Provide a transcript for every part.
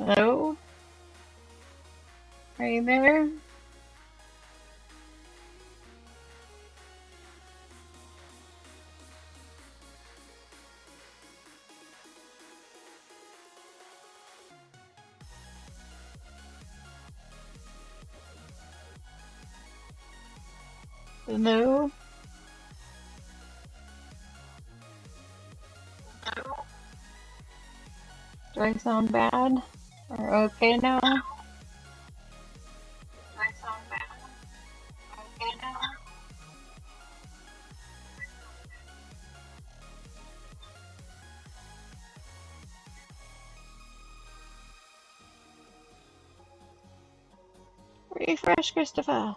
Hello? Are you there? Hello? Do I sound bad? Or okay now? Refresh, Christopher.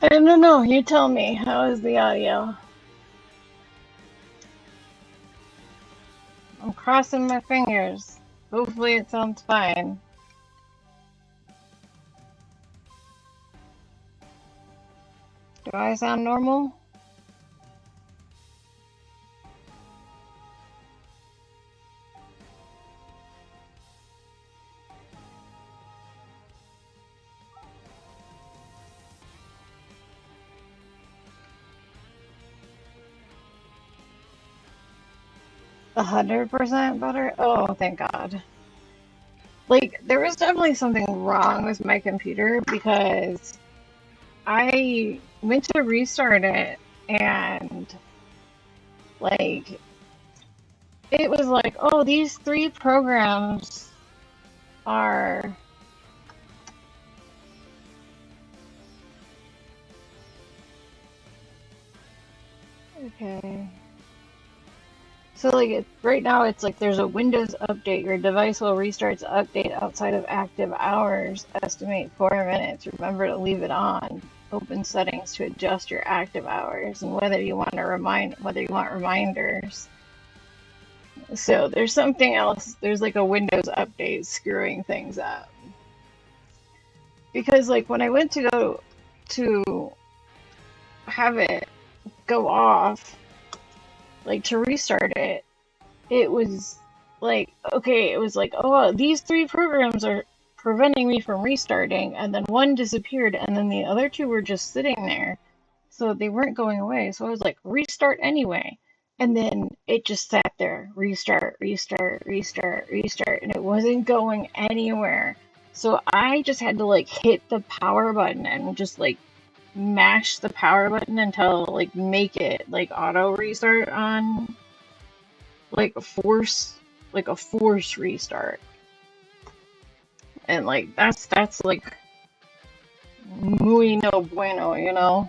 I don't know. You tell me. How is the audio? I'm crossing my fingers. Hopefully it sounds fine. Do I sound normal? 100% better? Oh, thank God. Like, there was definitely something wrong with my computer because I went to restart it and, like, it was like, oh, these three programs are Okay. So like right now it's like there's a Windows update. Your device will restart to update outside of active hours. Estimate 4 minutes. Remember to leave it on. Open settings to adjust your active hours and whether you want reminders. So there's something else. There's like a Windows update screwing things up. Because like when I went to go to have it go off, like to restart it, it was like, okay, it was like, oh, these three programs are preventing me from restarting, and then one disappeared, and then the other two were just sitting there. So they weren't going away. So I was like, restart anyway. And then it just sat there, restart, restart, restart, restart, and it wasn't going anywhere. So I just had to like hit the power button and just like mash the power button until like make it like auto restart on like a force restart. And like that's like muy no bueno, you know?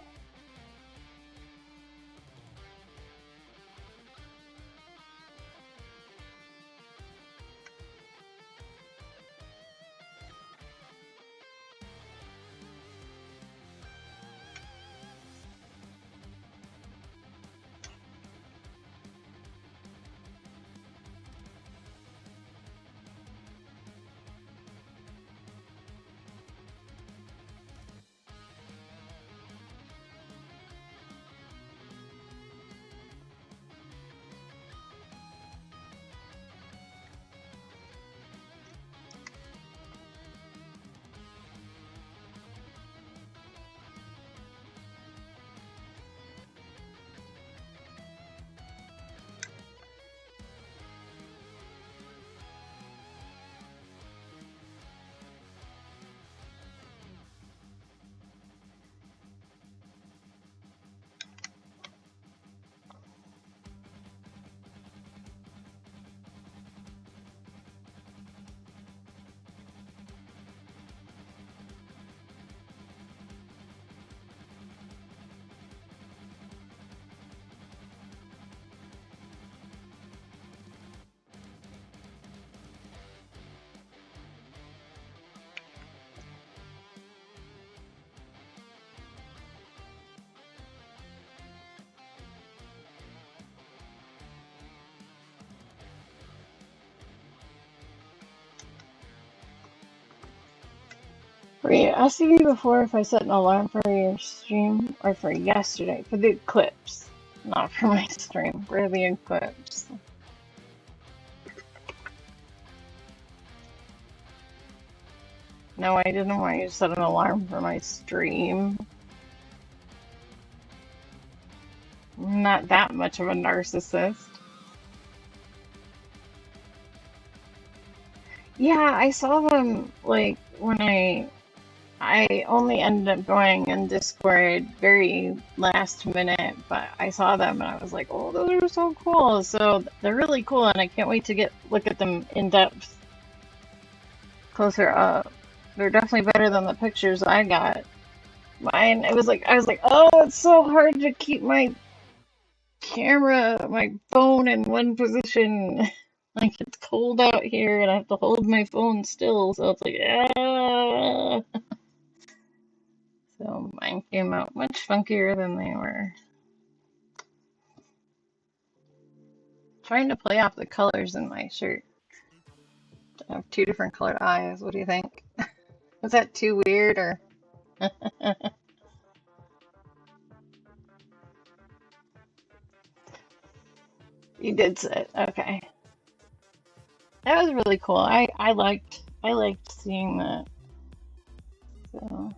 Were you asking me before if I set an alarm for your stream or for yesterday? For the eclipse, not for my stream, for the eclipse. No, I didn't want you to set an alarm for my stream. I'm not that much of a narcissist. Yeah, I saw them like when I only ended up going in Discord very last minute, but I saw them and I was like, oh, those are so cool. So they're really cool, and I can't wait to look at them in depth, closer up. They're definitely better than the pictures I got. Mine, I was like, oh, it's so hard to keep my camera, my phone in one position. Like it's cold out here and I have to hold my phone still, so it's like, ah. So mine came out much funkier than they were. Trying to play off the colors in my shirt. I have two different colored eyes. What do you think? Is that too weird or? You did sit. Okay. That was really cool. I liked seeing that. So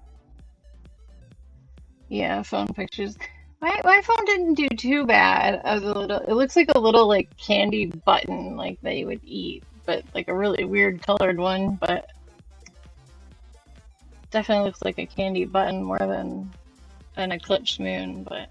yeah, phone pictures. My phone didn't do too bad. I was a little. It looks like a little like candy button, like that you would eat, but like a really weird colored one. But definitely looks like a candy button more than an eclipse moon. But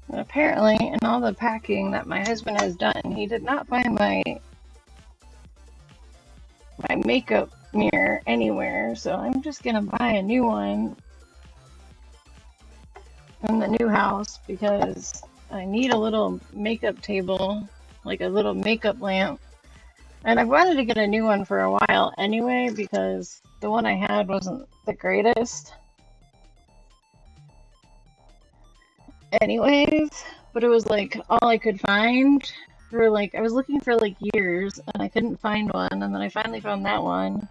And apparently, in all the packing that my husband has done, he did not find my makeup mirror anywhere. So I'm just gonna buy a new one in the new house because I need a little makeup table, like a little makeup lamp. And I've wanted to get a new one for a while anyway because the one I had wasn't the greatest. Anyways, but it was like all I could find for like I was looking for like years and I couldn't find one, and then I finally found that one.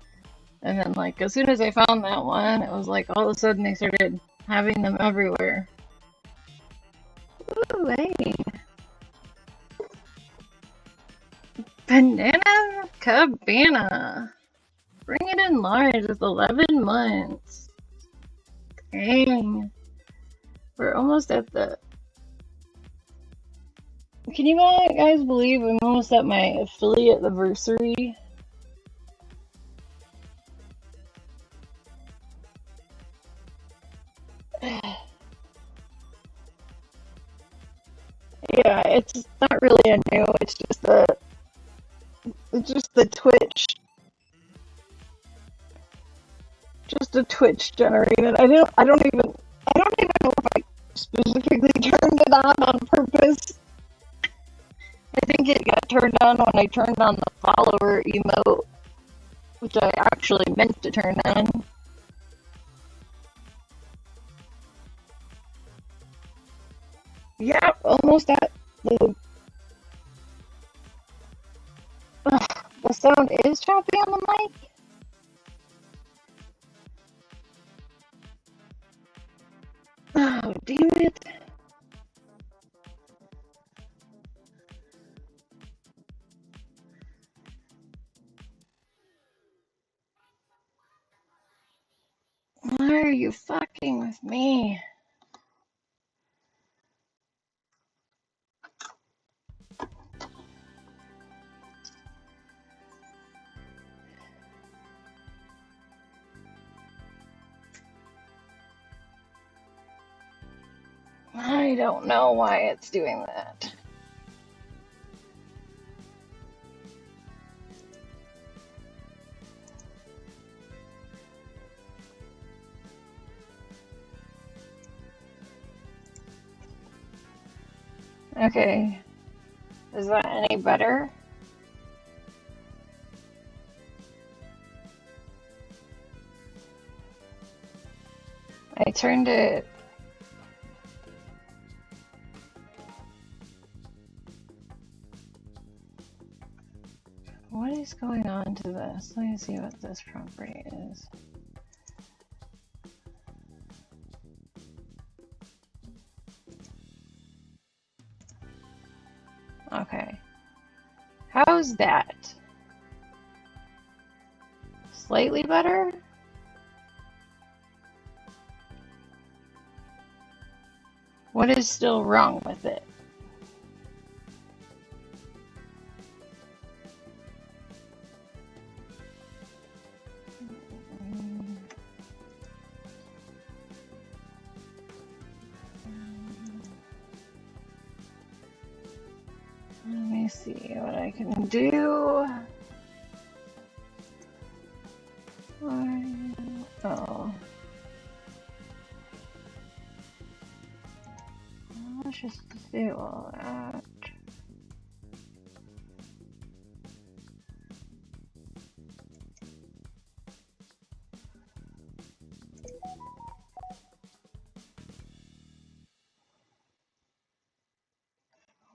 And then like as soon as I found that one, it was like all of a sudden they started having them everywhere. Ooh, hey. Banana Cabana. Bring it in large. It's 11 months. Dang. We're almost at the. Can you guys believe I'm almost at my affiliate anniversary? Yeah, it's not really a new. It's just the Twitch, just a Twitch generated. I don't even know if I specifically turned it on purpose. I think it got turned on when I turned on the follower emote, which I actually meant to turn on. Yeah, almost at the. The sound is choppy on the mic. Oh, damn it. Why are you fucking with me? I don't know why it's doing that. Okay, is that any better? I turned it. What is going on to this? Let me see what this property is. Okay. How's that? Slightly better? What is still wrong with it? Let me see what I can do. Oh. Let's just do all that.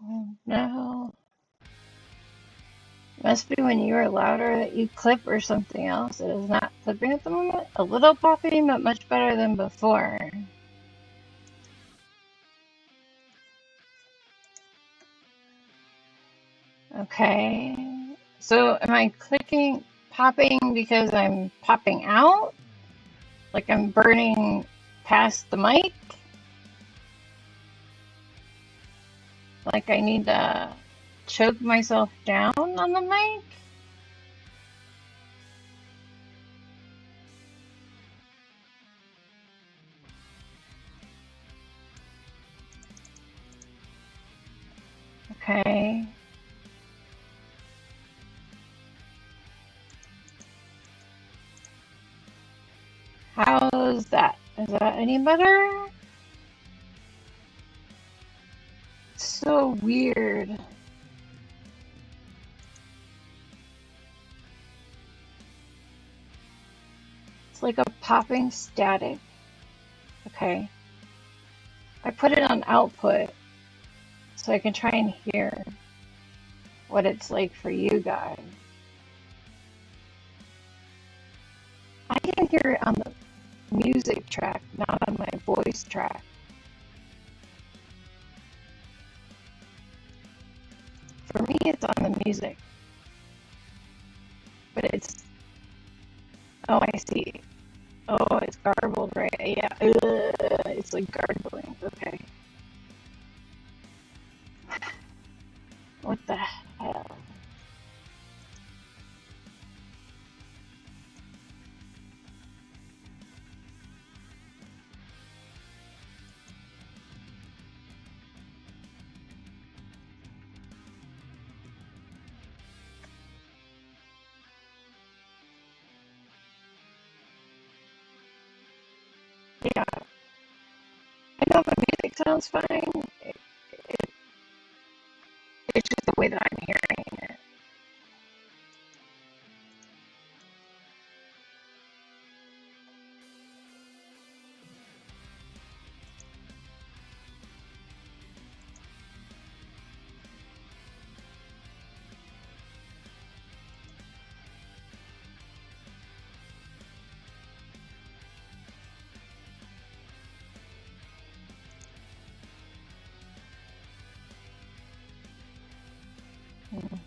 Oh, no. Must be when you are louder that you clip or something else. It is not clipping at the moment. A little popping, but much better than before. Okay. So am I clicking, popping because I'm popping out? Like I'm burning past the mic? Like I need to choke myself down on the mic? Okay. How's that? Is that any better? It's so weird. It's like a popping static. Okay. I put it on output so I can try and hear what it's like for you guys. I can hear it on the music track, not on my voice track. For me, it's on the music, but it's, oh, I see. Oh, it's garbled, right? Yeah. Ugh, it's like garbling. Okay. What the hell? Yeah, I know the music sounds fine. It, it's just the way that I'm hearing it. Mm.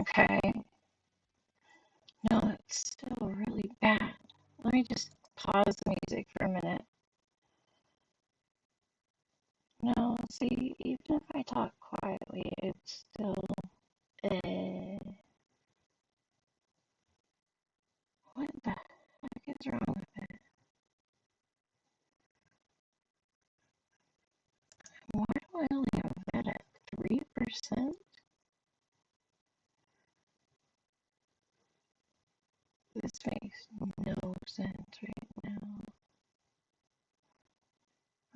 Okay. No, it's still really bad. Let me just pause the music for a minute. No, see, even if I talk quietly, it's still. Uh, what the heck is wrong with it? Why do I only have that at 3%? This makes no sense right now.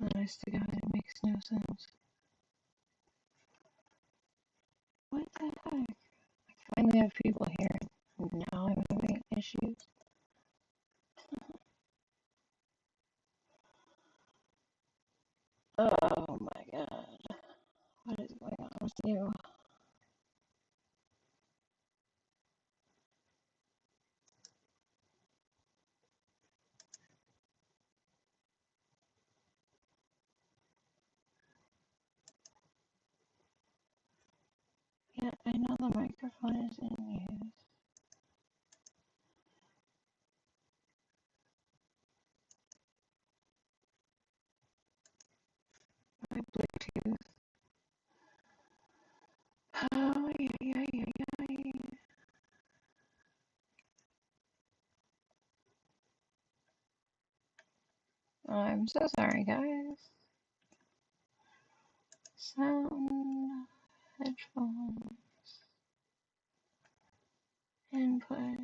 Honest to God, it makes no sense. What the heck? I finally have people here. Now I'm having issues. Oh my god. What is going on with you? Yeah, I know the microphone is in use. My Bluetooth. Oh, yeah. Oh, I'm so sorry, guys. Sound, headphone, input.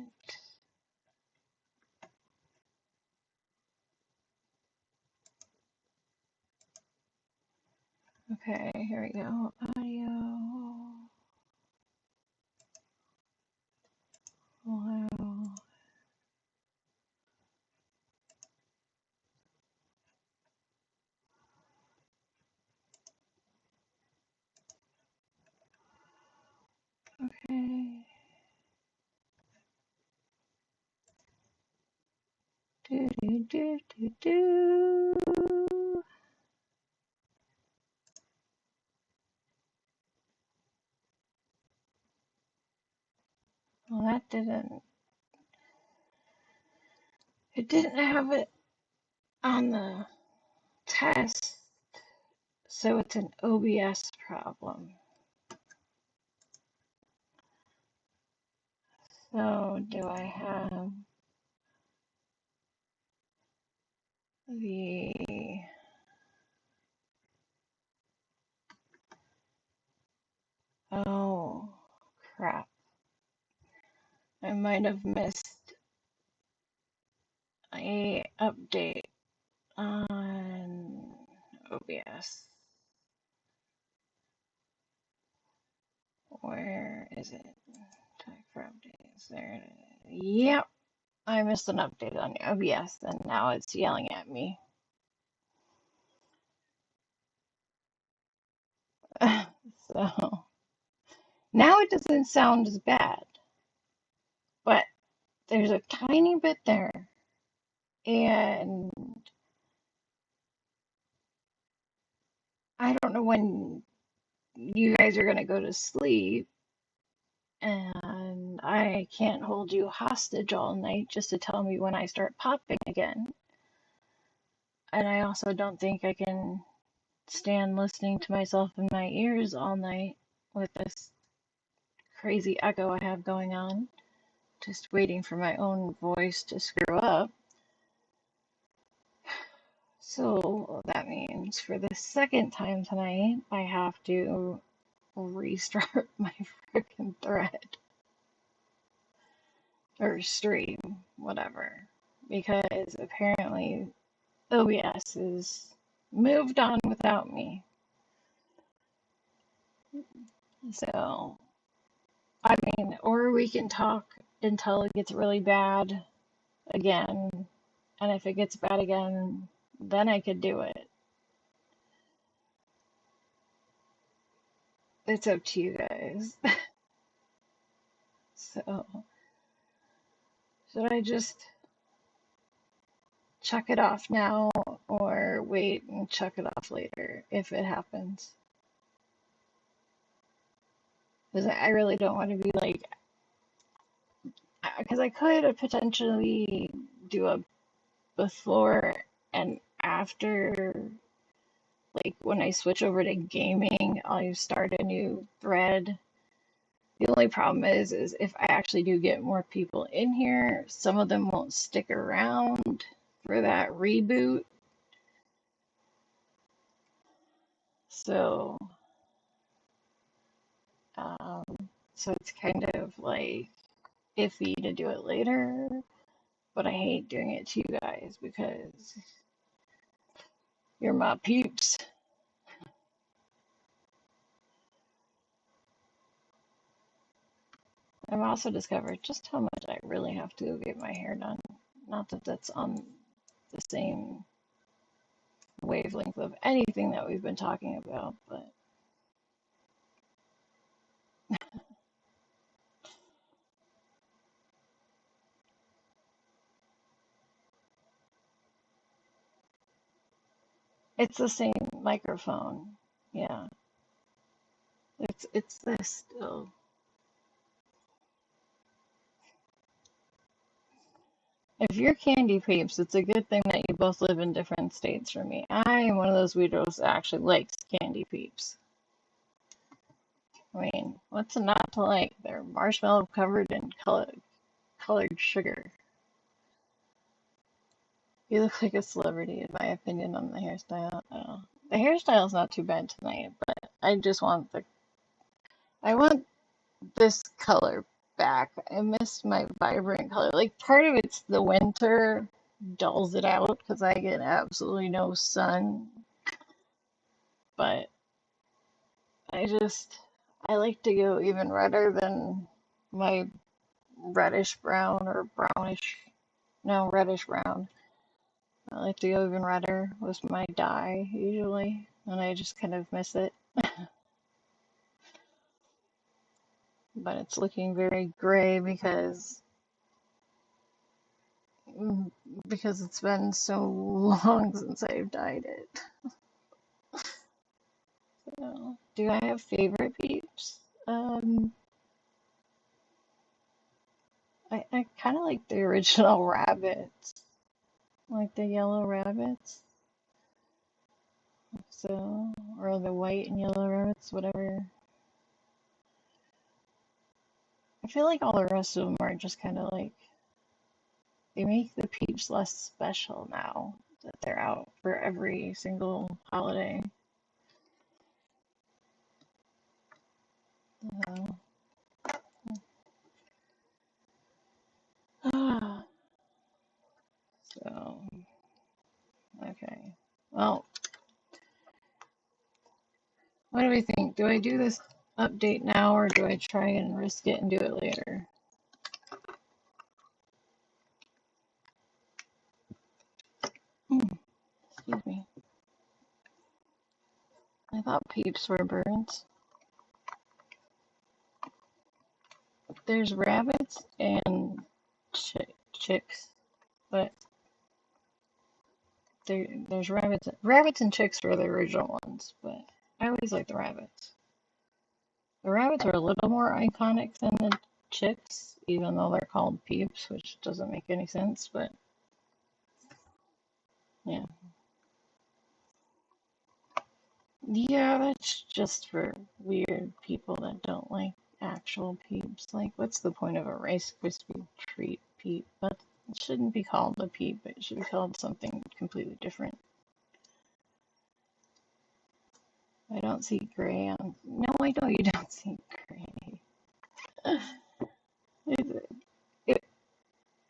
Okay, here we go. Audio. Wow. Okay. Do. Well, that didn't. It didn't have it on the test, So it's an OBS problem. So do I have the... Oh, crap. I might have missed a update on OBS. Where is it? Check for updates. There it is. Yep, I missed an update on OBS and now it's yelling at me. So now it doesn't sound as bad, but there's a tiny bit there. And I don't know when you guys are going to go to sleep, and I can't hold you hostage all night just to tell me when I start popping again. And I also don't think I can stand listening to myself in my ears all night with this crazy echo I have going on, just waiting for my own voice to screw up. So that means for the second time tonight, I have to restart my freaking thread or stream, whatever, because apparently OBS is moved on without me. So, I mean, or we can talk until it gets really bad again, and if it gets bad again, then I could do it. It's up to you guys. So, should I just chuck it off now or wait and chuck it off later if it happens? Because I really don't want to be like, because I could potentially do a before and after, like when I switch over to gaming, I'll start a new thread. The only problem is if I actually do get more people in here, some of them won't stick around for that reboot. So, um, so it's kind of like iffy to do it later, but I hate doing it to you guys because you're my peeps. I've also discovered just how much I really have to go get my hair done. Not that that's on the same wavelength of anything that we've been talking about, but it's the same microphone. Yeah, it's this still. If you're candy peeps, it's a good thing that you both live in different states from me. I am one of those weirdos that actually likes candy peeps. I mean, what's not to like? They're marshmallow covered in colored sugar. You look like a celebrity, in my opinion, on the hairstyle. Oh. The hairstyle's not too bad tonight, but I just want I want this color back. I miss my vibrant color. Like part of it's the winter dulls it out because I get absolutely no sun, but I like to go even redder than my reddish brown or brownish, no, reddish brown. I like to go even redder with my dye usually, and I just kind of miss it. But it's looking very gray mm, because it's been so long since I've dyed it. So, do I have favorite peeps? Um, I kind of like the original rabbits, like the yellow rabbits. So, or the white and yellow rabbits, whatever. I feel like all the rest of them are just kind of like, they make the peeps less special now that they're out for every single holiday. Uh, so, okay. Well, what do we think? Do I do this update now or do I try and risk it and do it later? Excuse me. I thought peeps were birds. There's rabbits and chicks, but there's rabbits. Rabbits and chicks were the original ones, but I always like the rabbits. The rabbits are a little more iconic than the chicks, even though they're called peeps, which doesn't make any sense, but yeah. Yeah, that's just for weird people that don't like actual peeps. Like, what's the point of a Rice Krispie treat peep? But it shouldn't be called a peep, it should be called something completely different. I don't see gray on. No, I know you don't see gray. It, it,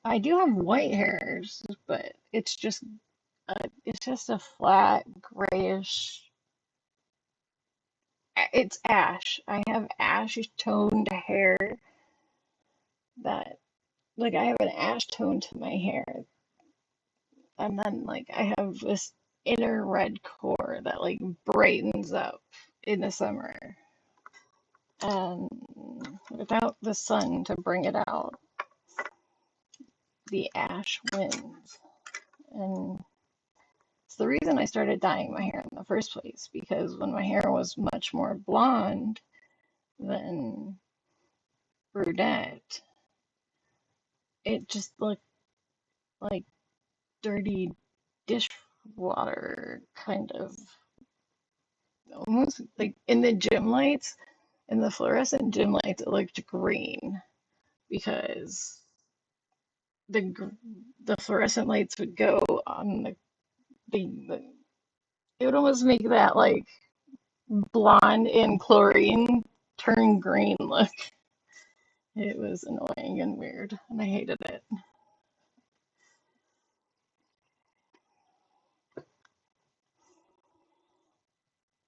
I do have white hairs, but it's just a flat grayish. It's ash. I have ash toned hair that like I have an ash tone to my hair, and then like I have this inner red core that like brightens up in the summer, and without the sun to bring it out, the ash wins. And it's the reason I started dyeing my hair in the first place, because when my hair was much more blonde than brunette, it just looked like dirty dishwater, kind of, almost like in the gym lights, in the fluorescent gym lights, it looked green because the the fluorescent lights would go on the it would almost make that like blonde in chlorine turn green look. It was annoying and weird, and I hated it.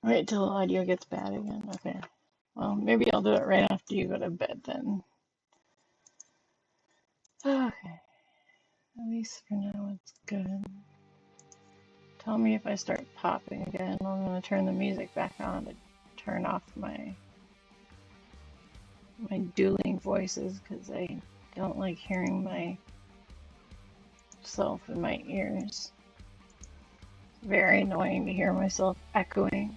Wait till the audio gets bad again. Okay. Well, maybe I'll do it right after you go to bed then. Okay. At least for now it's good. Tell me if I start popping again. I'm gonna turn the music back on to turn off my dueling voices because I don't like hearing myself in my ears. Very annoying to hear myself echoing.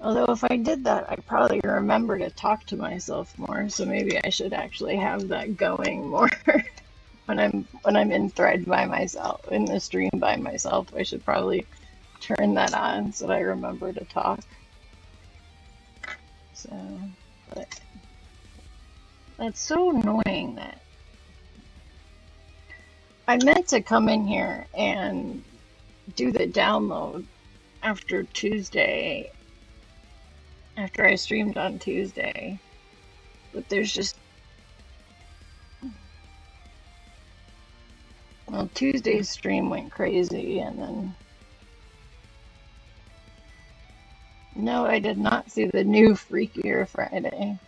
Although if I did that, I'd probably remember to talk to myself more, so maybe I should actually have that going more when I'm in thread by myself, in the stream by myself. I should probably turn that on so that I remember to talk. So, but that's so annoying that I meant to come in here and do the download after Tuesday, after I streamed on Tuesday, but there's just, well, Tuesday's stream went crazy, and then, no, I did not see the new Freakier Friday.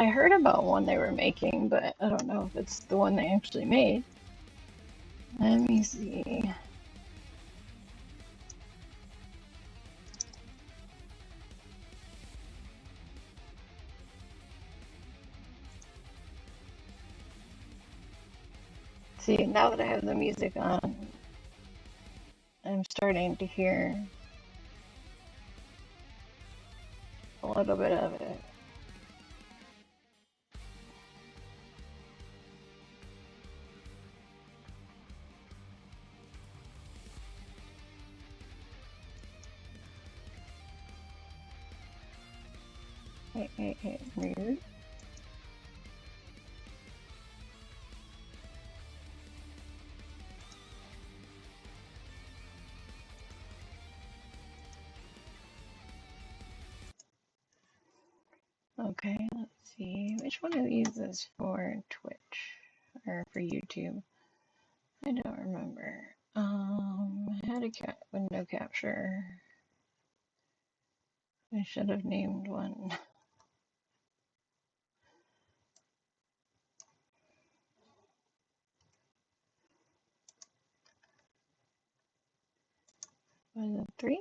I heard about one they were making, but I don't know if it's the one they actually made. Let me see. See, now that I have the music on, I'm starting to hear a little bit of it. Hey, rude. Okay, let's see. Which one of these is for Twitch or for YouTube? I don't remember. How to window capture. I should have named one. Was it 3?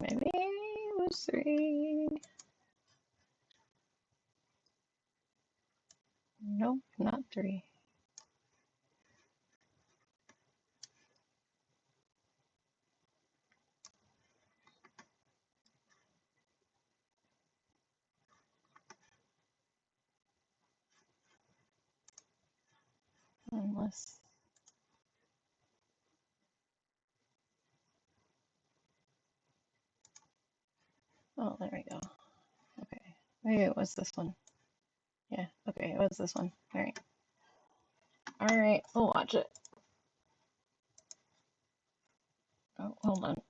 Maybe it was 3. Nope, not 3. Unless. Oh, there we go. Okay. Maybe it was this one. Yeah, okay, it was this one. Alright. Alright, we'll watch it. Oh, hold on.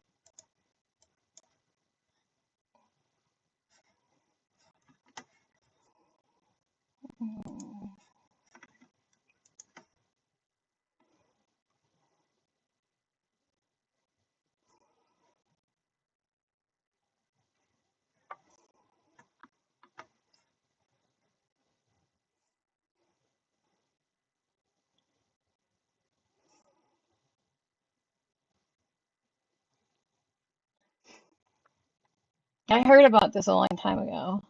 I heard about this a long time ago.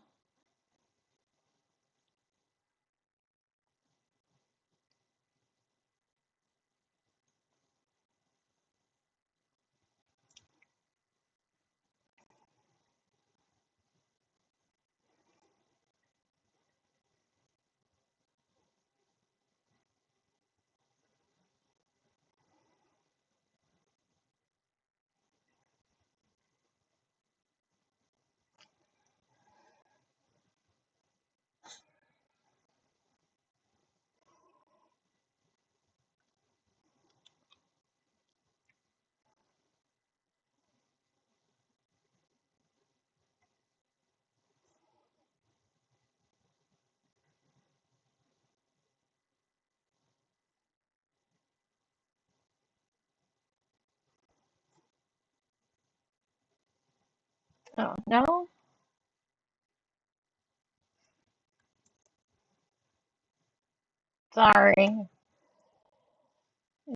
Oh, no? Sorry. I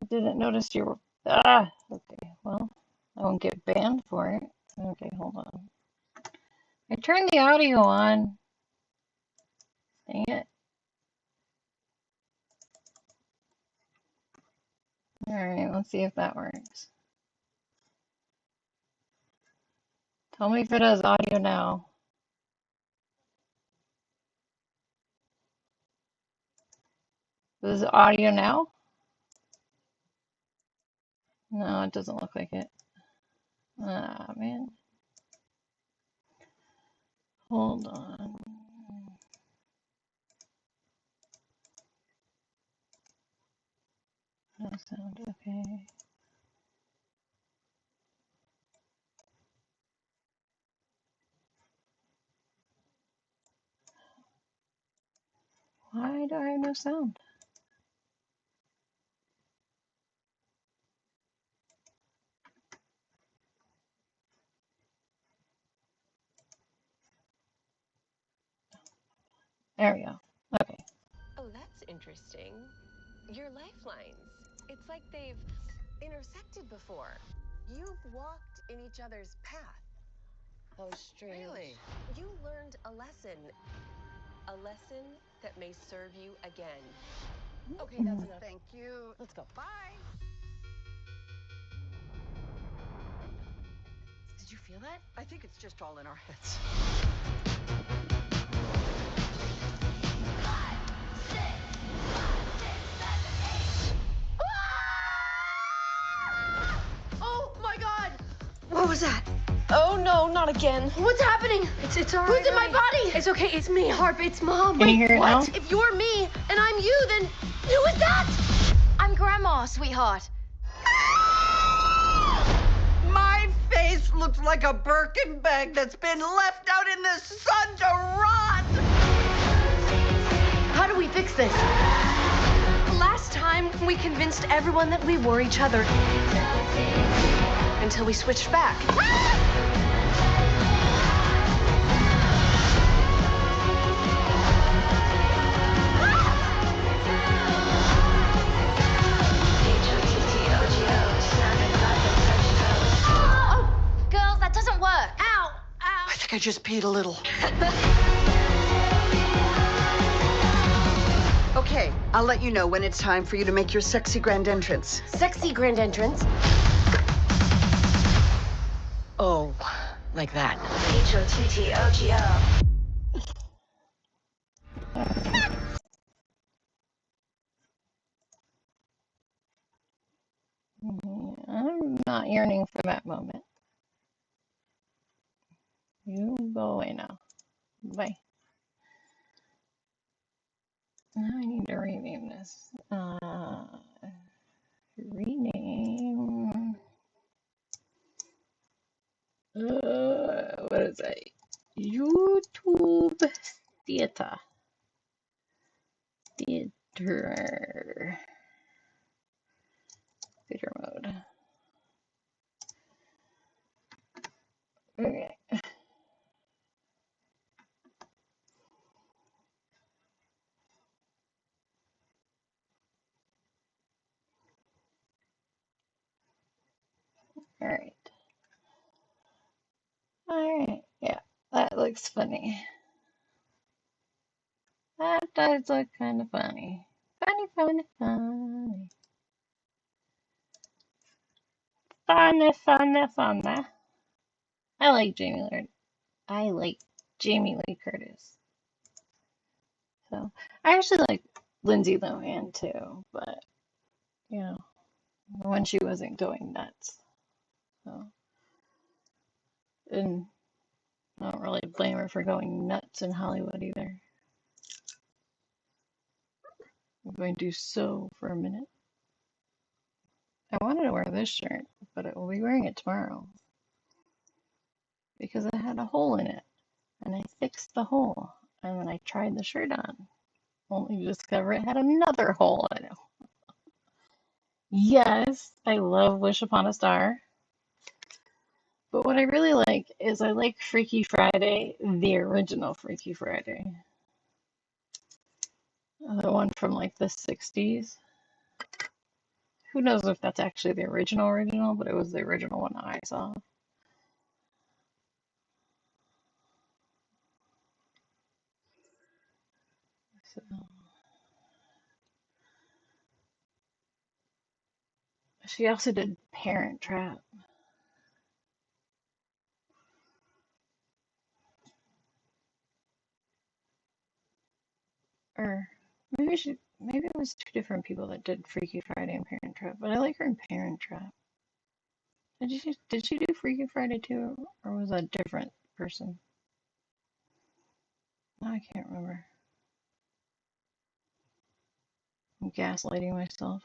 didn't notice you were. Ah, okay, well, I won't get banned for it. Okay, hold on. I turned the audio on. Dang it. Alright, let's see if that works. Tell me if it has audio now. Is it audio now? No, it doesn't look like it. Ah, man. Hold on. No sound, okay. Why do I have no sound? There we go. Okay. Oh, that's interesting. Your lifelines. It's like they've intersected before. You've walked in each other's path. Oh, strange. Really? You learned a lesson. A lesson that may serve you again. Okay, that's enough. Thank you. Let's go. Bye. Did you feel that? I think it's just all in our heads. 5, 6, 7, 8. Ah! Oh my God! What was that? Oh no, not again. What's happening? It's all right. Who's in my body? It's okay. It's me, Harp. It's Mom. Can you hear it now? What? If you're me and I'm you, then who is that? I'm Grandma, sweetheart. My face looks like a Birkin bag that's been left out in the sun to rot. How do we fix this? Last time, we convinced everyone that we were each other. Until we switched back. Oh, girls, that doesn't work. Ow! I think I just peed a little. Okay, I'll let you know when it's time for you to make your sexy grand entrance. Sexy grand entrance. Oh, like that. I'm not yearning for that moment. You go away now. Bye. Now I need to rename this. Rename. What is it? YouTube Theater. Theater. Theater mode. Okay. Alright. Alright. Yeah. That looks funny. That does look kind of funny. Funny, funny, funny. Funny, funny, funny. I like Jamie Lee Curtis. So I actually like Lindsay Lohan too, but you know, when she wasn't going nuts. So and I don't really blame her for going nuts in Hollywood either. I'm going to sew for a minute. I wanted to wear this shirt, but I will be wearing it tomorrow because it had a hole in it. And I fixed the hole. And then I tried the shirt on, only to discover it had another hole in it. Yes, I love Wish Upon a Star. But what I really like is I like Freaky Friday, the original Freaky Friday. The one from like the 60s. Who knows if that's actually the original, but it was the original one I saw. So, she also did Parent Trap. Or maybe it was two different people that did Freaky Friday and Parent Trap, but I like her in Parent Trap. Did she do Freaky Friday too, or was that a different person? I can't remember. I'm gaslighting myself.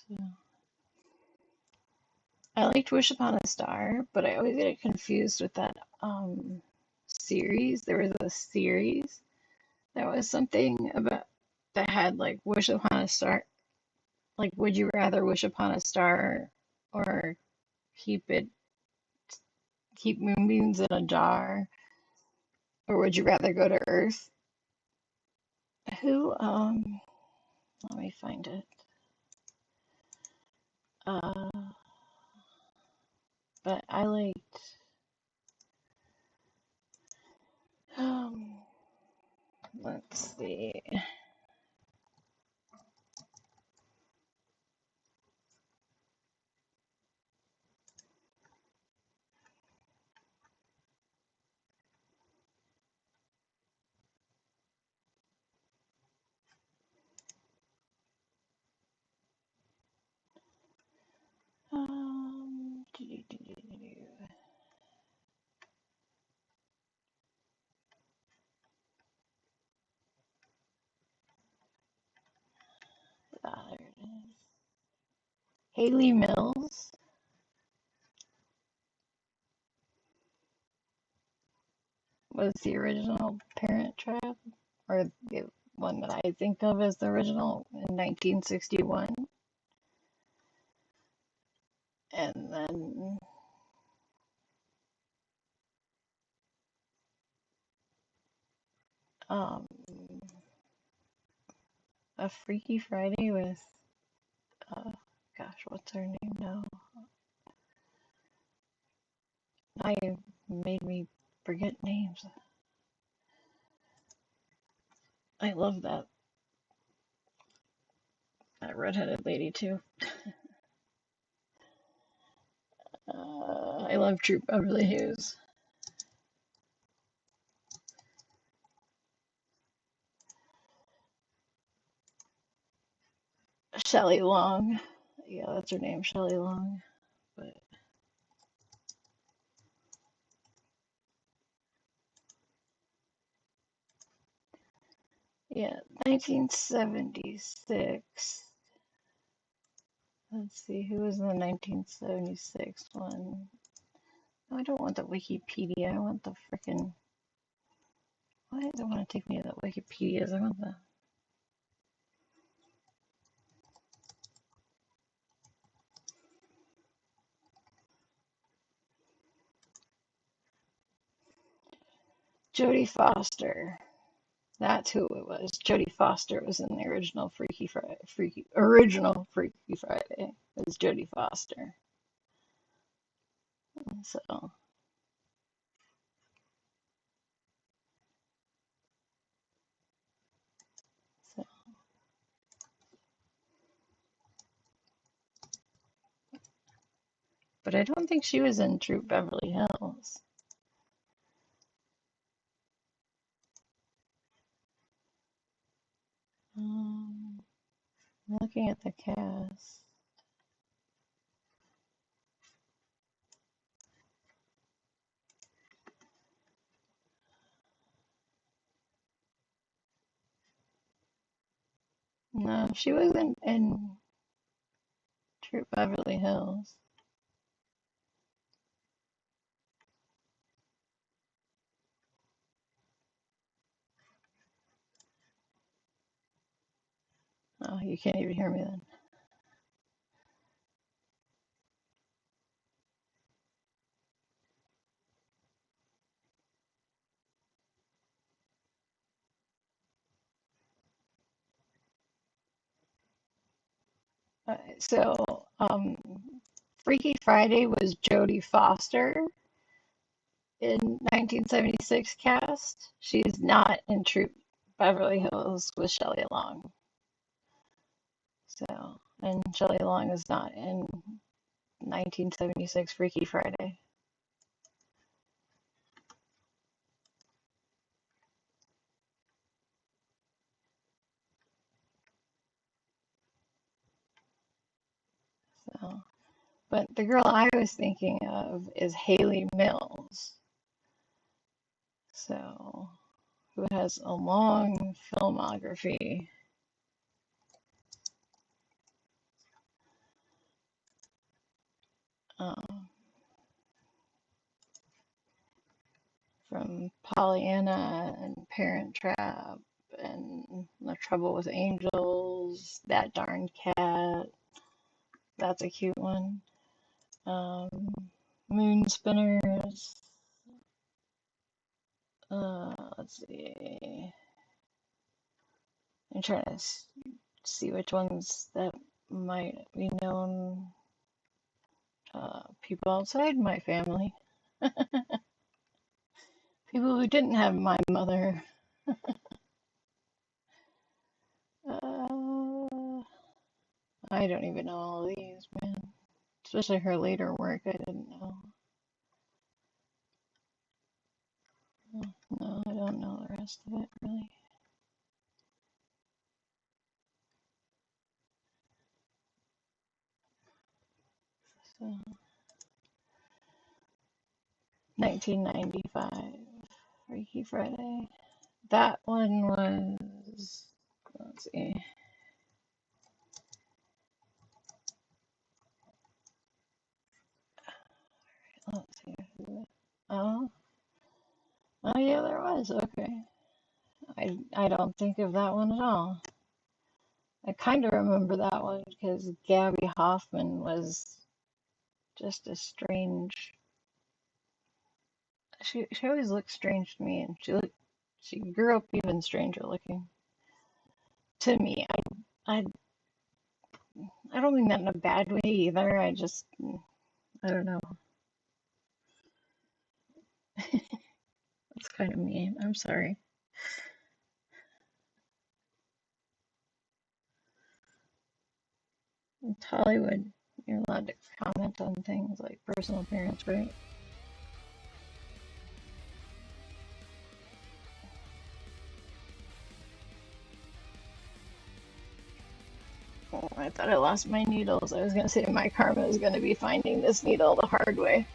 So, I liked Wish Upon a Star, but I always get it confused with that series. There was a series that was something about that had like Wish Upon a Star. Like, would you rather wish upon a star or keep it keep moonbeams in a jar, or would you rather go to Earth? Who let me find it. Uh, but I liked um let's see. Ah, there it is. Haley Mills was the original Parent Trap, or the one that I think of as the original in 1961. And then um, a Freaky Friday with, gosh, what's her name now? I made me forget names. I love that redheaded lady too. I love Troop Beverly Hills. Shelley Long. Yeah, that's her name, Shelley Long. But yeah, 1976. Let's see, who was in the 1976 one? No, I don't want the Wikipedia. I want the frickin'. Why does it want to take me to the Wikipedias? I want the. Jodie Foster. That's who it was. Jodie Foster was in the original original Freaky Friday. It was Jodie Foster. So, so, but I don't think she was in Troop Beverly Hills. I'm looking at the cast. No, she wasn't in Troop Beverly Hills. Oh, you can't even hear me then. So, Freaky Friday was Jodie Foster in 1976 cast. She's not in Troop Beverly Hills with Shelley Long. So, and Shelley Long is not in 1976 Freaky Friday. So, but the girl I was thinking of is Haley Mills. So, who has a long filmography. Um, from Pollyanna and Parent Trap and The Trouble with Angels, That Darn Cat. That's a cute one. Um, Moon Spinners. Let's see. I'm trying to see which ones that might be known. People outside my family. People who didn't have my mother. Uh, I don't even know all these, man. Especially her later work, I didn't know. No, I don't know the rest of it, really. So, 1995. Freaky Friday. That one was, let's see. Let's see. Oh, oh yeah, there was. Okay. I don't think of that one at all. I kind of remember that one because Gabby Hoffman was just a strange. She always looked strange to me, and she grew up even stranger looking to me. I I don't mean that in a bad way either. I don't know. It's kind of mean. I'm sorry. It's Hollywood. You're allowed to comment on things like personal appearance, right? Oh, I thought I lost my needles. I was going to say my karma is going to be finding this needle the hard way.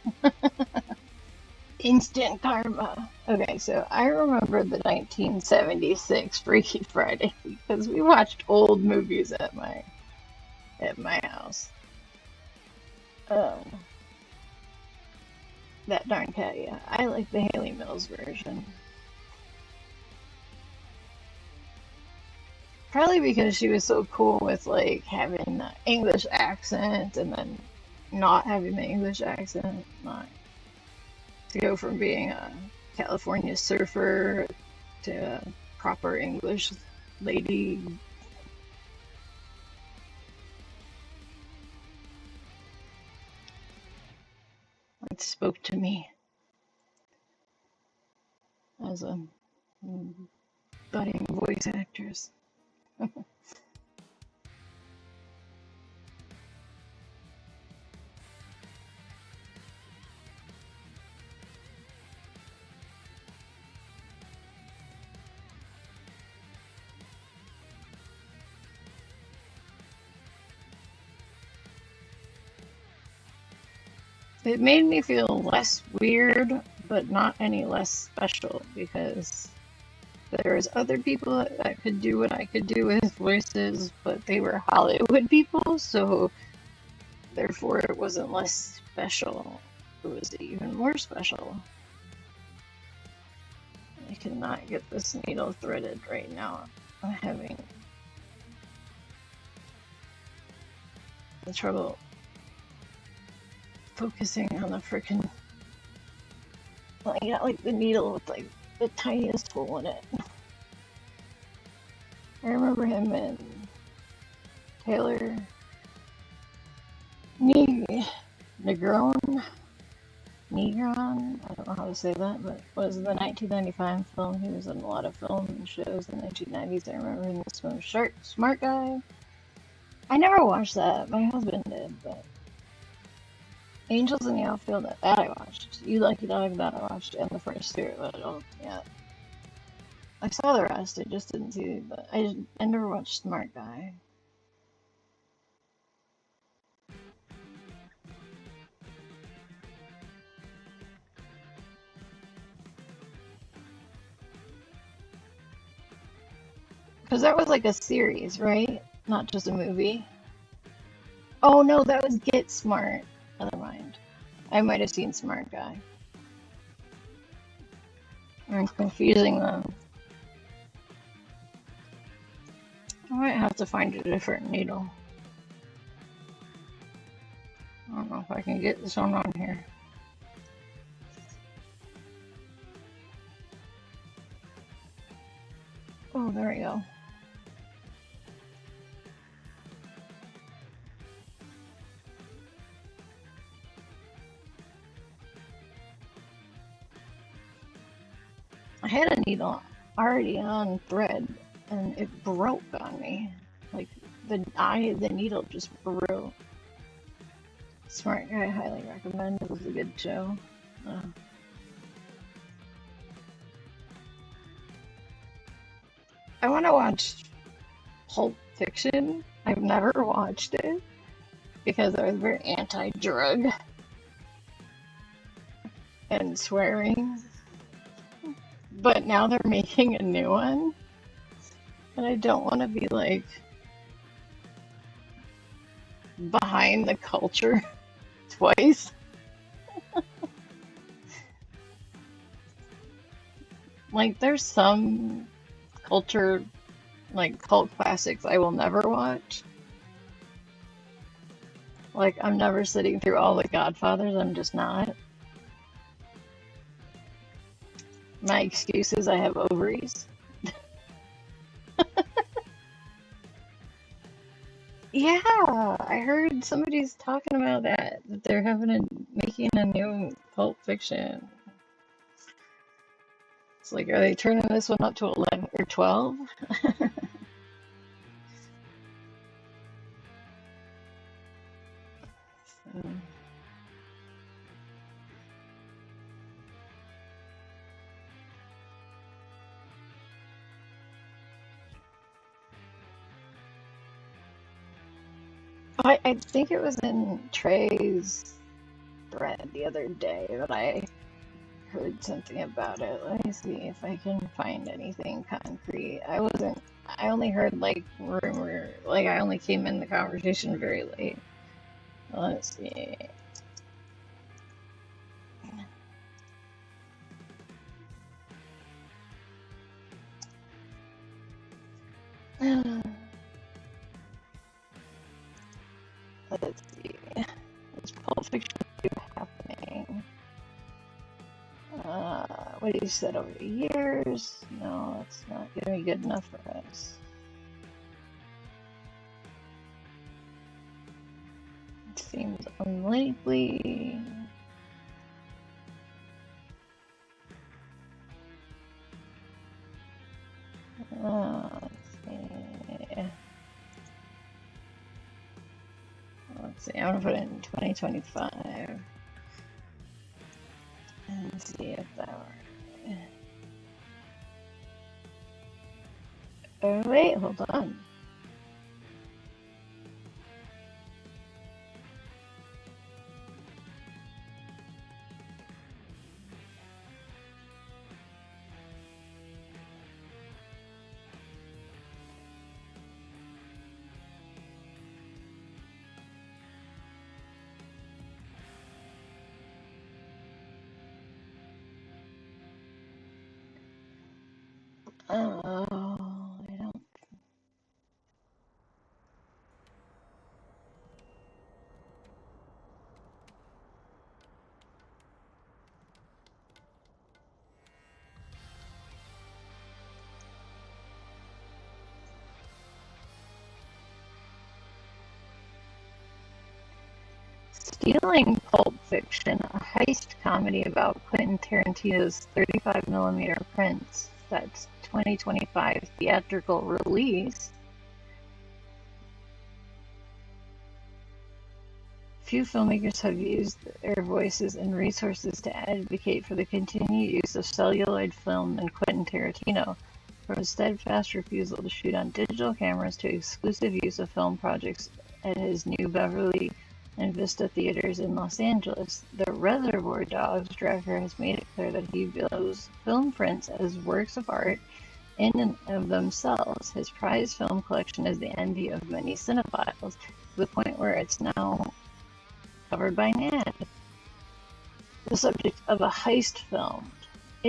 Instant karma. Okay, so I remember the 1976 Freaky Friday because we watched old movies at my house. Um, that darn cat, yeah. I like the Haley Mills version. Probably because she was so cool with like having the English accent and then not having the English accent. Not to go from being a California surfer to a proper English lady. It spoke to me as a budding voice actress. It made me feel less weird, but not any less special because there was other people that could do what I could do with voices, but they were Hollywood people, so therefore it wasn't less special. It was even more special. I cannot get this needle threaded right now. I'm having the trouble focusing on the frickin'. I got like the needle with like the tiniest hole in it. I remember him in Taylor Negron. I don't know how to say that, but was the 1995 film. He was in a lot of film and shows in the 1990s. I remember him in this one, Smart Guy. I never watched that. My husband did, but Angels in the Outfield, that I watched. You Lucky Dog, that I watched, and The French Spirit, but I don't, yeah. I saw the rest, I just didn't see, but I never watched Smart Guy. Because that was like a series, right? Not just a movie. Oh no, that was Get Smart. Never mind. I might have seen Smart Guy. I'm confusing them. I might have to find a different needle. I don't know if I can get this one on here. Oh, there we go. I had a needle already on thread and it broke on me. Like the needle just broke. Smart Guy, highly recommend. It was a good show. I want to watch Pulp Fiction. I've never watched it because I was very anti-drug. and swearing. But now they're making a new one, and I don't want to be like behind the culture twice. Like, there's some culture, like cult classics I will never watch. Like, I'm never sitting through all the Godfathers, I'm just not. My excuse is I have ovaries. Yeah, I heard somebody's talking about that they're making a new Pulp Fiction. It's like, are they turning this one up to 11 or 12? So, I think it was in Trey's thread the other day that I heard something about it. Let me see if I can find anything concrete. I only heard like rumor, like I only came in the conversation very late. Let's see. Let's see. Is Pulp Fiction 2 happening? What you said over the years? No, that's not gonna be good enough for us. It seems unlikely. Let's see. Let's see. I'm gonna put it in 2025 and see if that works. Oh wait, hold on. Oh, I don't. Stealing Pulp Fiction, a heist comedy about Quentin Tarantino's 35mm prints. That's 2025 theatrical release. Few filmmakers have used their voices and resources to advocate for the continued use of celluloid film than Quentin Tarantino, from his steadfast refusal to shoot on digital cameras to exclusive use of film projects at his New Beverly and Vista theaters in Los Angeles. The Reservoir Dogs director has made it clear that he views film prints as works of art in and of themselves. His prized film collection is the envy of many cinephiles, to the point where it's now covered by NAD. The subject of a heist film.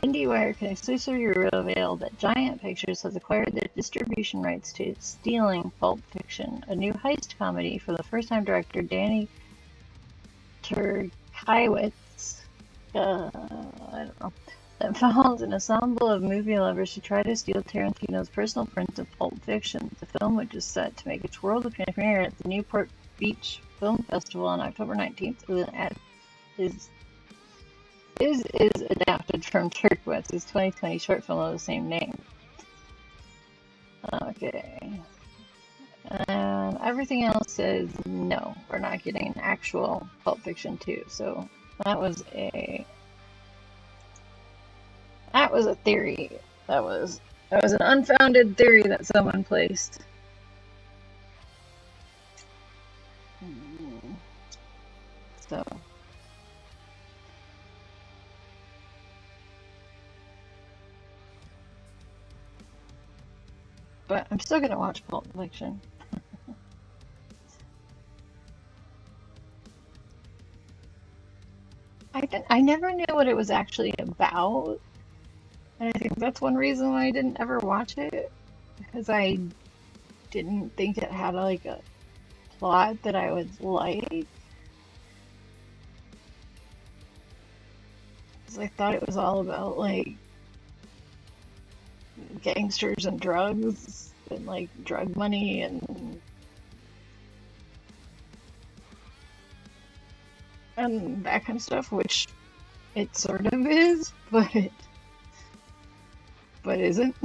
IndieWire can exclusively reveal that Giant Pictures has acquired the distribution rights to Stealing Pulp Fiction, a new heist comedy for the first-time director Danny Turkiewicz. I don't know. That follows an ensemble of movie lovers who try to steal Tarantino's personal print of Pulp Fiction. The film, which is set to make its world premiere at the Newport Beach Film Festival on October 19th, is adapted from Turkiewicz's 2020 short film of the same name. Okay. Everything else says no, we're not getting an actual Pulp Fiction 2. So that was a theory. That was an unfounded theory that someone placed. So But I'm still gonna watch Pulp Fiction. I never knew what it was actually about, and I think that's one reason why I didn't ever watch it, because I didn't think it had like a plot that I would like. Because I thought it was all about like gangsters and drugs and like drug money and that kind of stuff, which it sort of is, but isn't.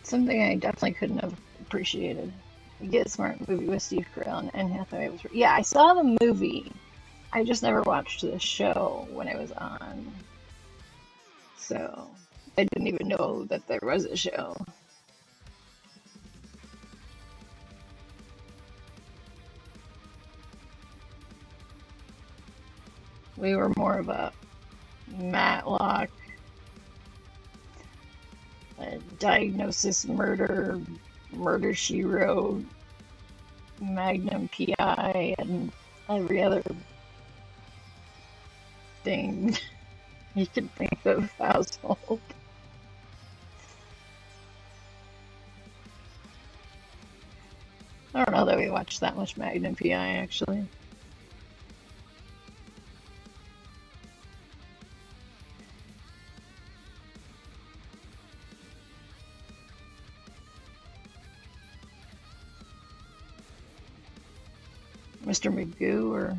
Something I definitely couldn't have appreciated. Get Smart movie with Steve Carell and Anne Hathaway was. Yeah, I saw the movie. I just never watched the show when it was on. So I didn't even know that there was a show. We were more of a Matlock, a Diagnosis Murder, Murder She Wrote, Magnum PI, and every other thing you could think of household. I don't know that we watched that much Magnum PI actually. Mr. Magoo, or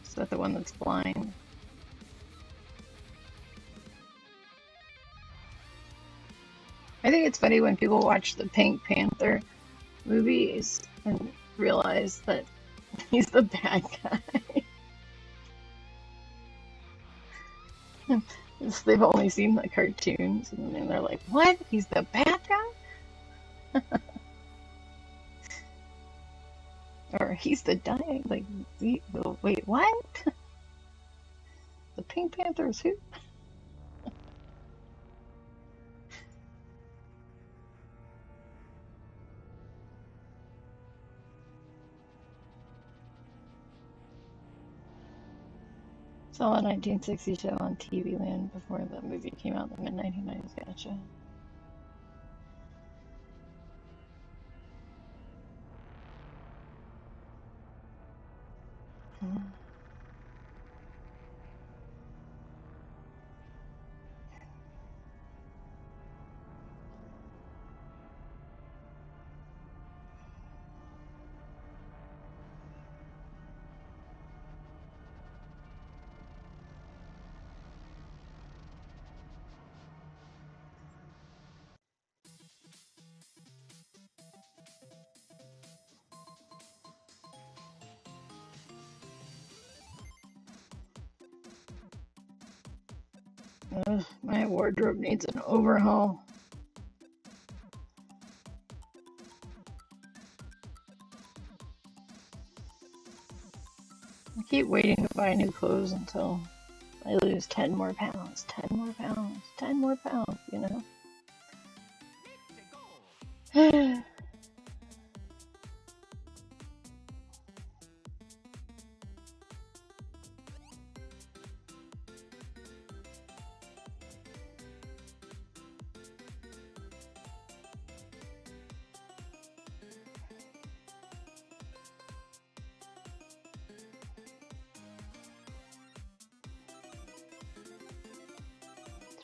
is that the one that's blind? I think it's funny when people watch the Pink Panther movies and realize that he's the bad guy. They've only seen the cartoons and then they're like, what? He's the bad guy? Or he's the dying, like, wait, what? The Pink Panther is who? Saw a 1960 show on TV Land before the movie came out in the mid 1990s. Gotcha. Hmm. Ugh, my wardrobe needs an overhaul. I keep waiting to buy new clothes until I lose 10 more pounds, 10 more pounds, 10 more pounds, you know?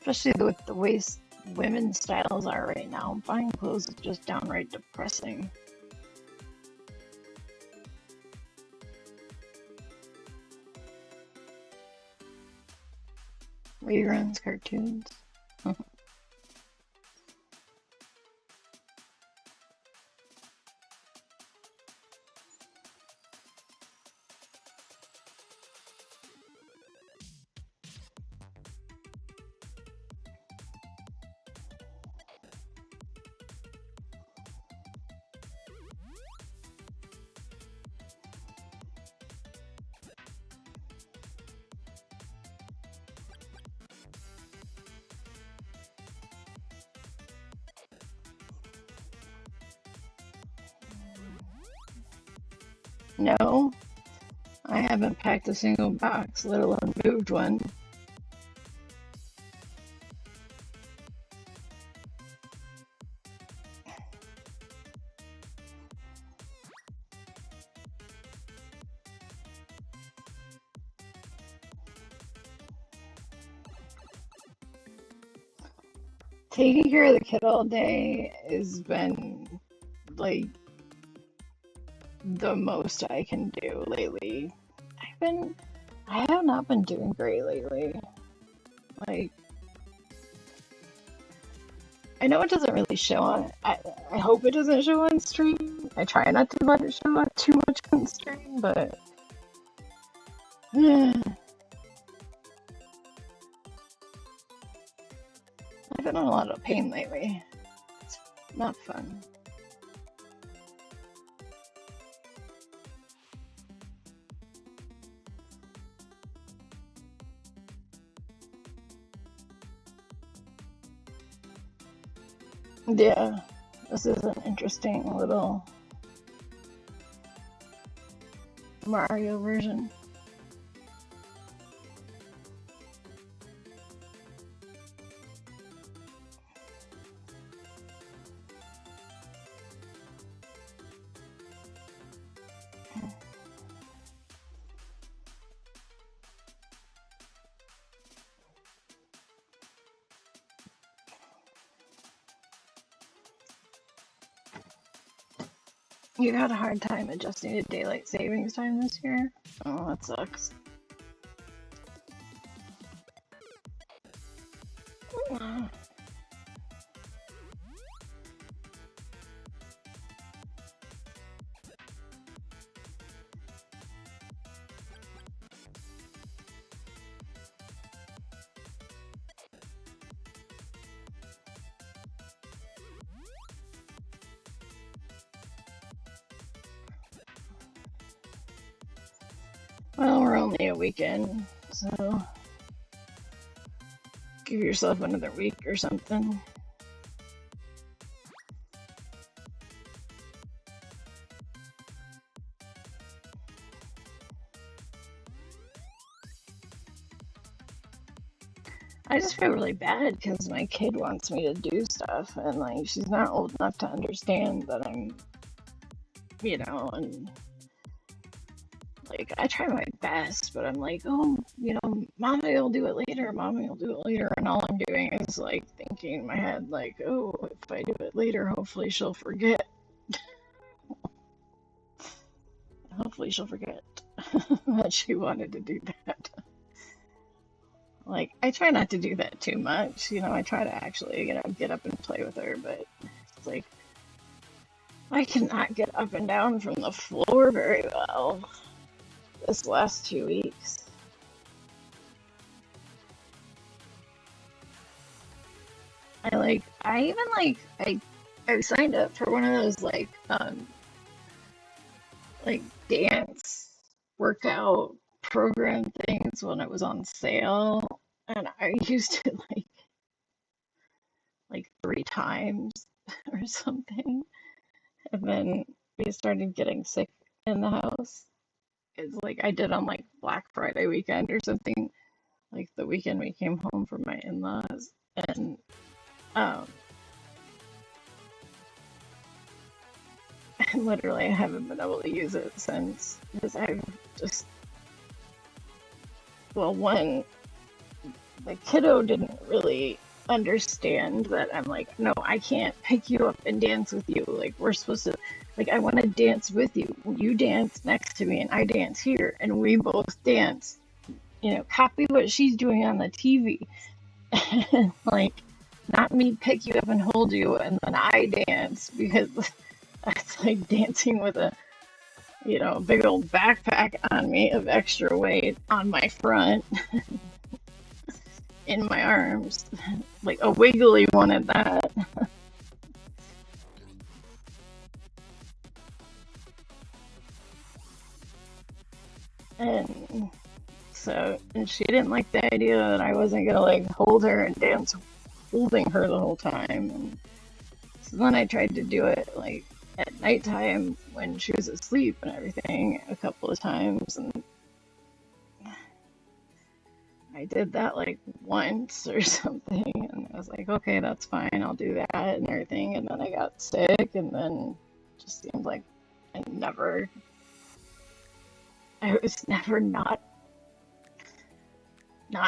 Especially with the way women's styles are right now. Buying clothes is just downright depressing. Reruns, cartoons. No, I haven't packed a single box, let alone moved one. Taking care of the kid all day has been like the most I can do lately. I have not been doing great lately. Like, I know it doesn't really show on, I hope it doesn't show on stream. I try not to let it show on too much on stream, but I've been in a lot of pain lately. It's not fun. Yeah, this is an interesting little Mario version. You had a hard time adjusting to daylight savings time this year? Oh, that sucks. Well, we're only a weekend, so give yourself another week or something. I just feel really bad because my kid wants me to do stuff, and like she's not old enough to understand that I'm, and like I try my best, but I'm like, oh, mommy will do it later, mommy will do it later, and all I'm doing is like thinking in my head, like, oh, if I do it later, hopefully she'll forget. Hopefully she'll forget that she wanted to do that. Like, I try not to do that too much, I try to actually, get up and play with her, but it's like, I cannot get up and down from the floor very well this last 2 weeks. I signed up for one of those like dance workout program things when it was on sale, and I used it like 3 times or something, and then we started getting sick in the house. It's like I did on like Black Friday weekend or something, like the weekend we came home from my in-laws, and literally I haven't been able to use it since, because I've just, well, one, the kiddo didn't really understand that I'm like, no, I can't pick you up and dance with you. Like, we're supposed to, like, I want to dance with you. You dance next to me and I dance here and we both dance. Copy what she's doing on the TV. Like, not me pick you up and hold you and then I dance, because that's like dancing with a, big old backpack on me of extra weight on my front. In my arms, like a wiggly one at that. And she didn't like the idea that I wasn't gonna like hold her and dance holding her the whole time. And so then I tried to do it like at nighttime when she was asleep and everything a couple of times, and I did that like once or something, and I was like, okay, that's fine, I'll do that and everything. And then I got sick, and then it just seemed like I never, I was never not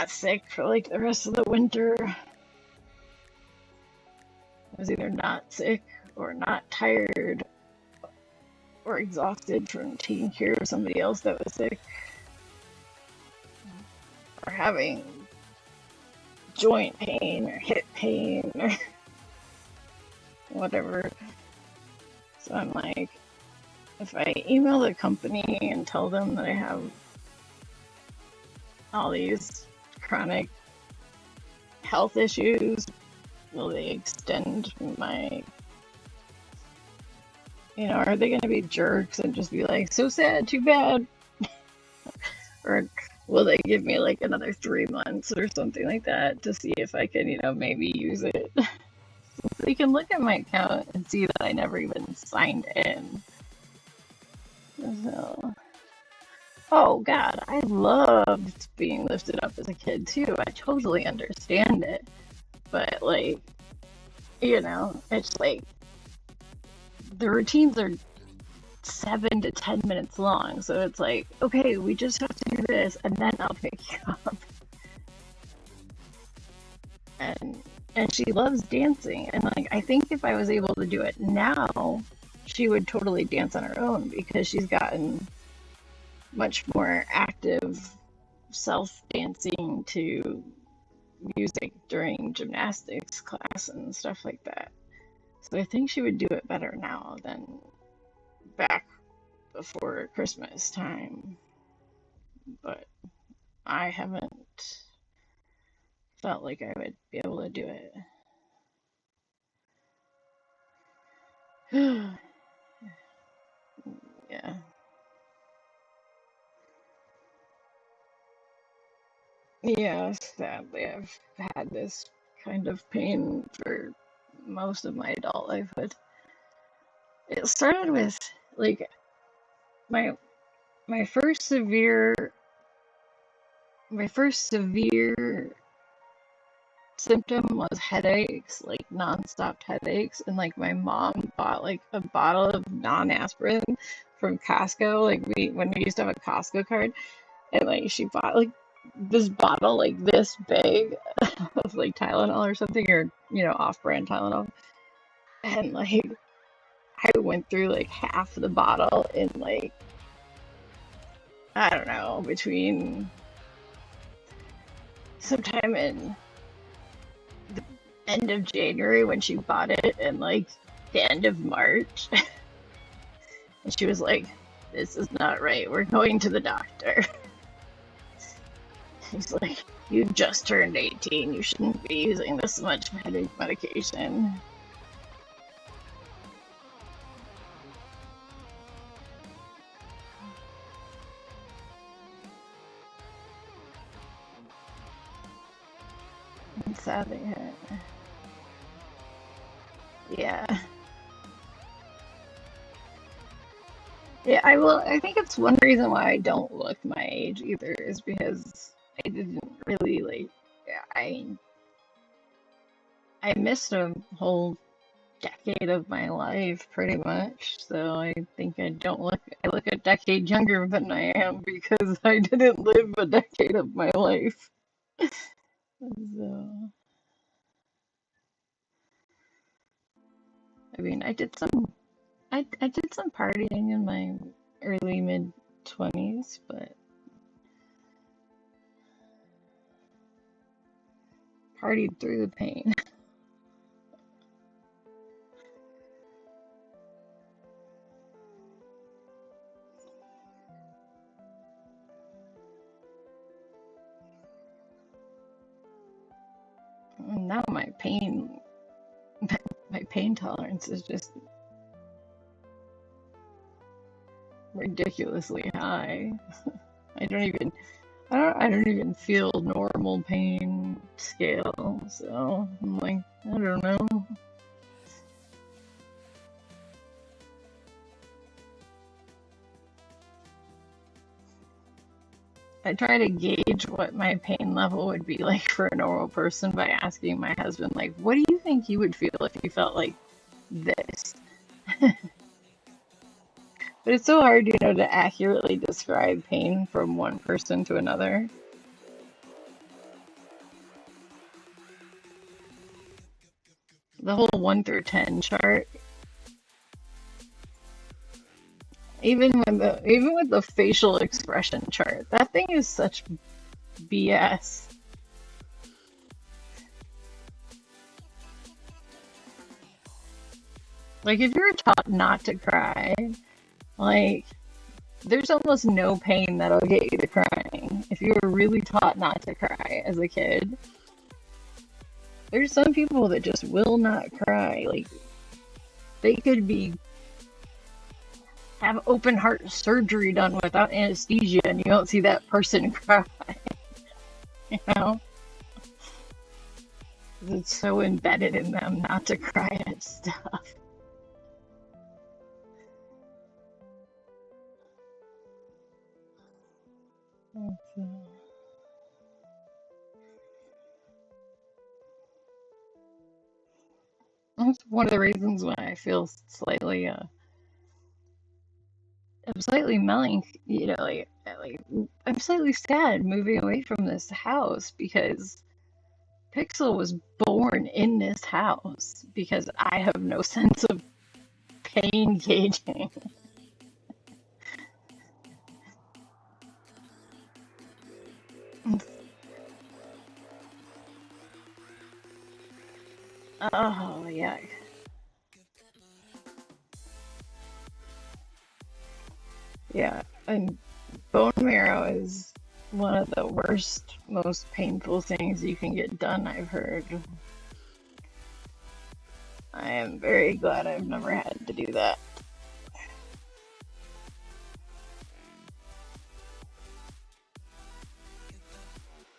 sick for like the rest of the winter. I was either not sick or not tired or exhausted from taking care of somebody else that was sick, or having joint pain or hip pain or whatever. So I'm like, if I email the company and tell them that I have all these chronic health issues, will they extend my, are they going to be jerks and just be like, so sad, too bad? Or will they give me like another 3 months or something like that to see if I can, maybe use it? They can look at my account and see that I never even signed in. So, oh God, I loved being lifted up as a kid too. I totally understand it. But like, it's like the routines are 7 to 10 minutes long. So it's like, okay, we just have to do this and then I'll pick you up. And she loves dancing. And like, I think if I was able to do it now, she would totally dance on her own, because she's gotten much more active self-dancing to music during gymnastics class and stuff like that. So I think she would do it better now than back before Christmas time. But I haven't felt like I would be able to do it. Yeah. Yeah, sadly, I've had this kind of pain for most of my adult lifehood. It started with like my my first severe symptom was headaches, like non-stop headaches, and like my mom bought like a bottle of non-aspirin from Costco, like when we used to have a Costco card, and like she bought like this bottle like this big of like Tylenol or something, or off-brand Tylenol, and like I went through like half the bottle in like, I don't know, between sometime in the end of January when she bought it and like the end of March. And she was like, this is not right, we're going to the doctor. He's like, you just turned 18, you shouldn't be using this much headache medication. And sadly, yeah. Yeah, I think it's one reason why I don't look my age either, is because I didn't really like, I missed a whole decade of my life pretty much. So I think I look a decade younger than I am because I didn't live a decade of my life. So, I mean, I did some partying in my early mid 20s, but partied through the pain. And now my pain tolerance is just ridiculously high. I don't even feel normal pain scale, so I'm like, I don't know. I try to gauge what my pain level would be like for a normal person by asking my husband, like, what do you think you would feel if you felt like this? But it's so hard, to accurately describe pain from one person to another. The whole 1 through 10 chart, even with the facial expression chart, that thing is such BS. Like, if you're taught not to cry, like, there's almost no pain that'll get you to crying. If you were really taught not to cry as a kid, there's some people that just will not cry. Like, they could have open heart surgery done without anesthesia, and you don't see that person cry. You know? It's so embedded in them not to cry at stuff. That's one of the reasons why I feel slightly, I'm slightly like I'm slightly sad moving away from this house because Pixel was born in this house because I have no sense of pain gauging. Oh, yeah. Yeah, and bone marrow is one of the worst, most painful things you can get done, I've heard. I am very glad I've never had to do that.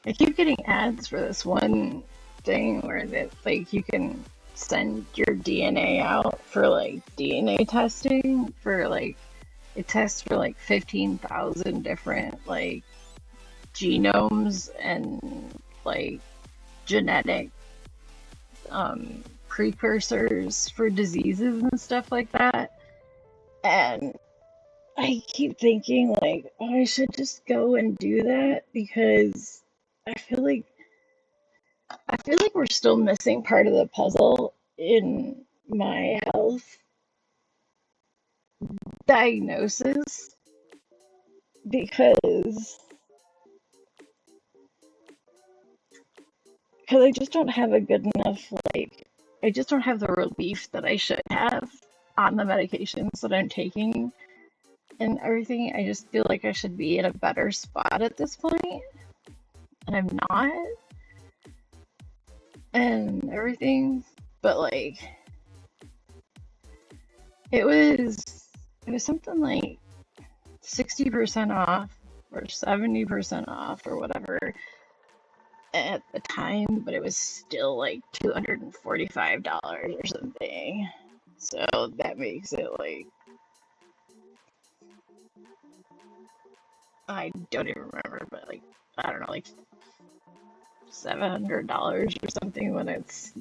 I keep getting ads for this one thing where like you can send your DNA out for like DNA testing for like it tests for like 15,000 different like genomes and like genetic precursors for diseases and stuff like that. And I keep thinking like, oh, I should just go and do that because I feel like we're still missing part of the puzzle in my health diagnosis because I just don't have a good enough like I just don't have the relief that I should have on the medications that I'm taking and everything. I just feel like I should be in a better spot at this point, and I'm not, and everything. But like, it was something like 60% off or 70% off or whatever at the time, but it was still like $245 or something. So that makes it like, I don't even remember, but like, I don't know, like $700 or something when it's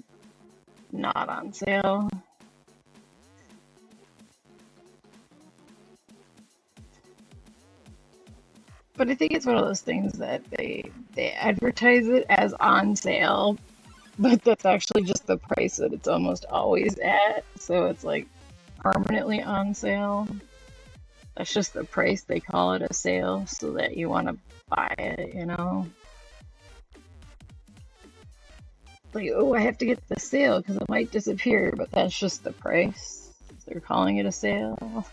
not on sale. But I think it's one of those things that they advertise it as on sale, but that's actually just the price that it's almost always at. So it's like permanently on sale. That's just the price. They call it a sale so that you want to buy it, you know? Like, oh, I have to get the sale because it might disappear, but that's just the price. They're calling it a sale.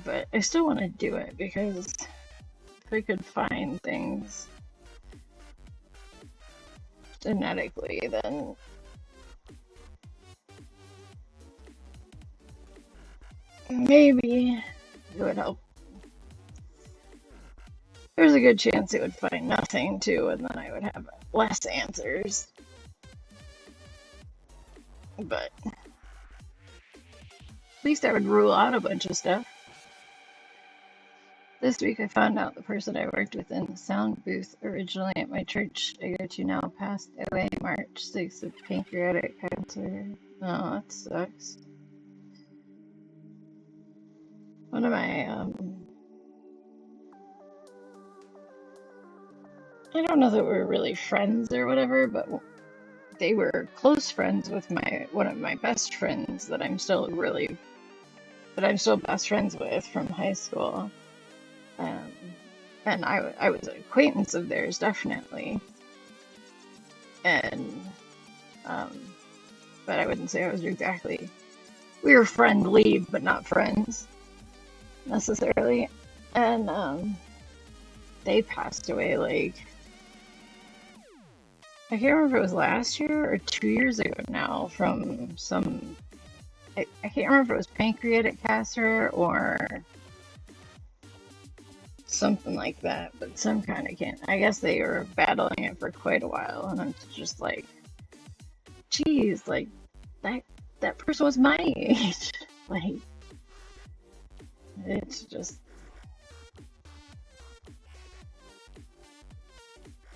But I still want to do it because if I could find things genetically, then maybe it would help. There's a good chance it would find nothing too, and then I would have less answers. But at least I would rule out a bunch of stuff. This week I found out the person I worked with in the sound booth originally at my church I go to now passed away March 6th of pancreatic cancer. Oh, that sucks. One of my, I don't know that we're really friends or whatever, but they were close friends with one of my best friends that I'm still best friends with from high school. Um, and I was an acquaintance of theirs, definitely. And, but I wouldn't say I was exactly, we were friendly, but not friends, necessarily. And, they passed away, like, I can't remember if it was last year or 2 years ago now, from some, I can't remember if it was pancreatic cancer or something like that, but some kind of cancer. I guess they were battling it for quite a while, and I'm just like, geez, like, that person was my age. Like, it's just,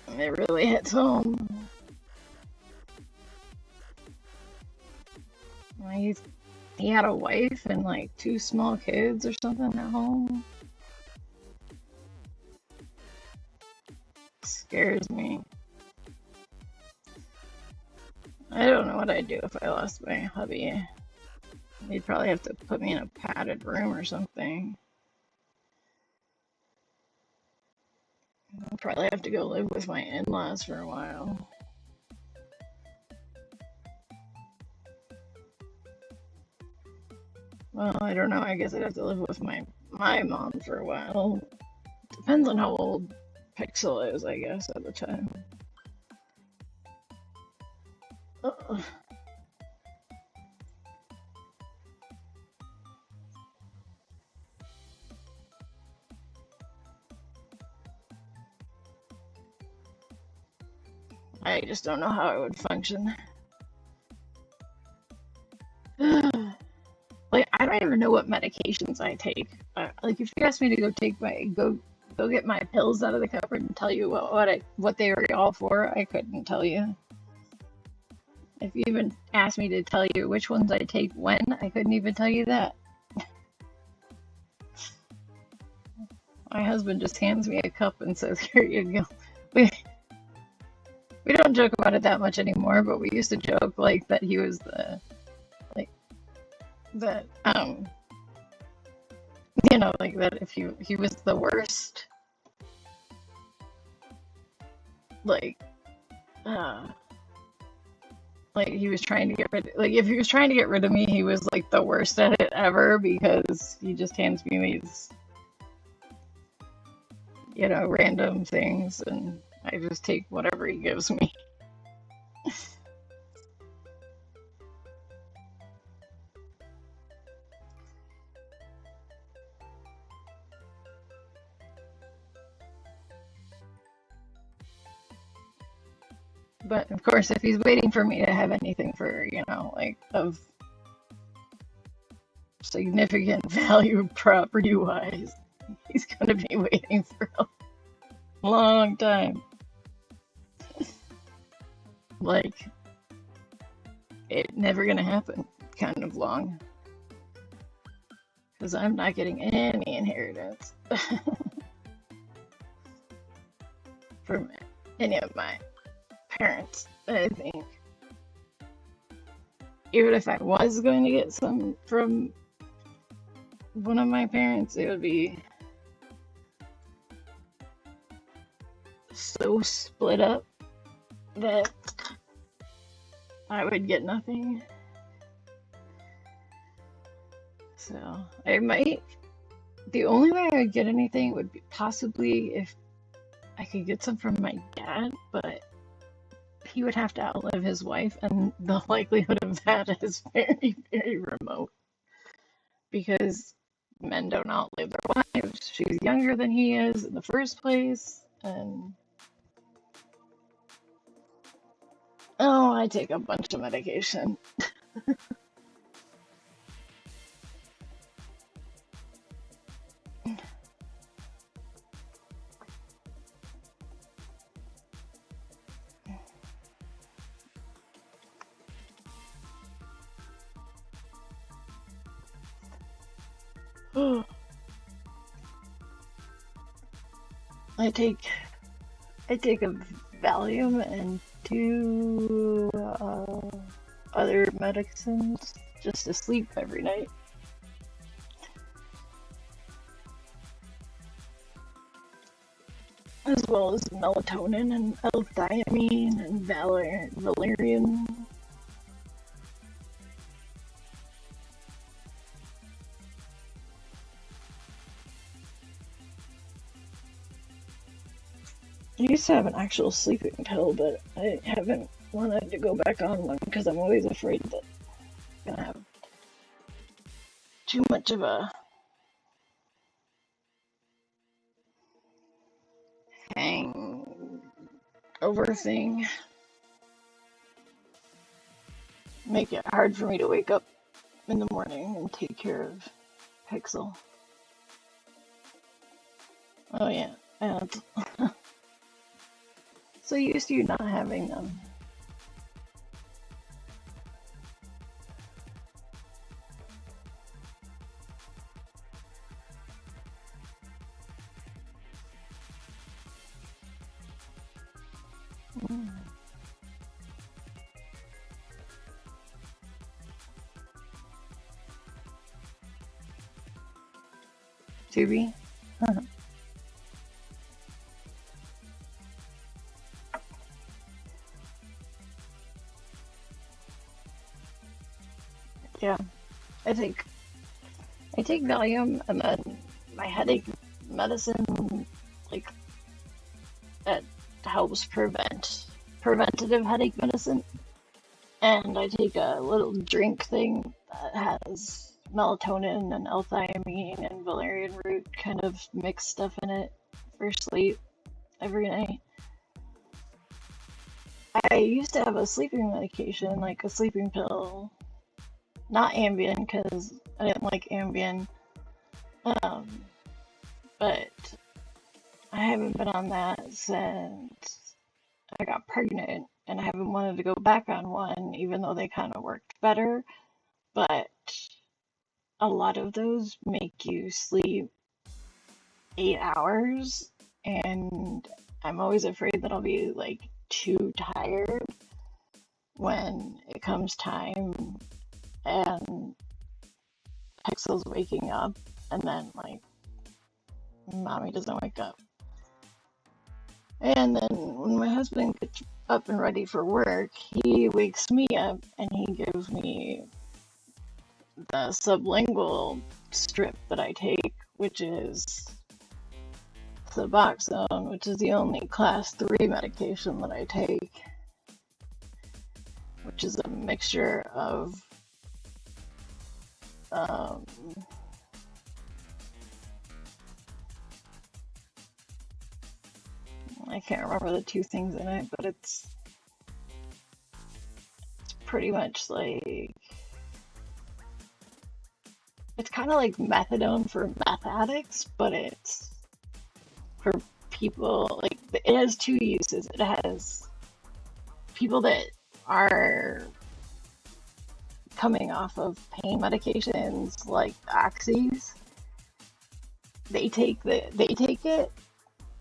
it really hits home. Like, he had a wife and like 2 small kids or something at home. Scares me. I don't know what I'd do if I lost my hubby. They'd probably have to put me in a padded room or something. I'll probably have to go live with my in-laws for a while. Well, I don't know. I guess I'd have to live with my mom for a while. Depends on how old Pixel is, I guess, at the time. Ugh. I just don't know how I would function. Like, I don't even know what medications I take. Like, if you asked me to go get my pills out of the cupboard and tell you what they were all for, I couldn't tell you. If you even asked me to tell you which ones I take when, I couldn't even tell you that. My husband just hands me a cup and says, "Here you go." We don't joke about it that much anymore, but we used to joke like that he was that like that if he was the worst, like he was trying to get rid like if he was trying to get rid of me, he was like the worst at it ever, because he just hands me these random things and I just take whatever he gives me. But of course, if he's waiting for me to have anything for, like of significant value property wise, he's gonna be waiting for a long time. Like, it's never gonna happen kind of long. Because I'm not getting any inheritance from any of my parents, I think. Even if I was going to get some from one of my parents, it would be so split up that I would get nothing. So the only way I would get anything would be possibly if I could get some from my dad, but he would have to outlive his wife, and the likelihood of that is very, very remote. Because men don't outlive their wives. She's younger than he is in the first place, and I take a bunch of medication. I take I take a Valium and two other medicines just to sleep every night. As well as melatonin and L-thiamine and valerian. I used to have an actual sleeping pill, but I haven't wanted to go back on one because I'm always afraid that I'm gonna have too much of a hangover thing. Make it hard for me to wake up in the morning and take care of Pixel. Oh yeah, and so used to you not having them. Mm. Tubi? Yeah, I take Valium and then my headache medicine, like that helps preventative headache medicine. And I take a little drink thing that has melatonin and L-thiamine and valerian root kind of mixed stuff in it for sleep every night. I used to have a sleeping medication, like a sleeping pill, not Ambien because I didn't like Ambien, but I haven't been on that since I got pregnant, and I haven't wanted to go back on one, even though they kind of worked better. But a lot of those make you sleep 8 hours, and I'm always afraid that I'll be like too tired when it comes time and Pixel's waking up, and then like mommy doesn't wake up. And then when my husband gets up and ready for work, he wakes me up and he gives me the sublingual strip that I take, which is Suboxone, which is the only class 3 medication that I take, which is a mixture of I can't remember the two things in it, but it's pretty much like, it's kind of like methadone for meth addicts, but it's for people, like, it has two uses. It has people that are coming off of pain medications like oxys. They take it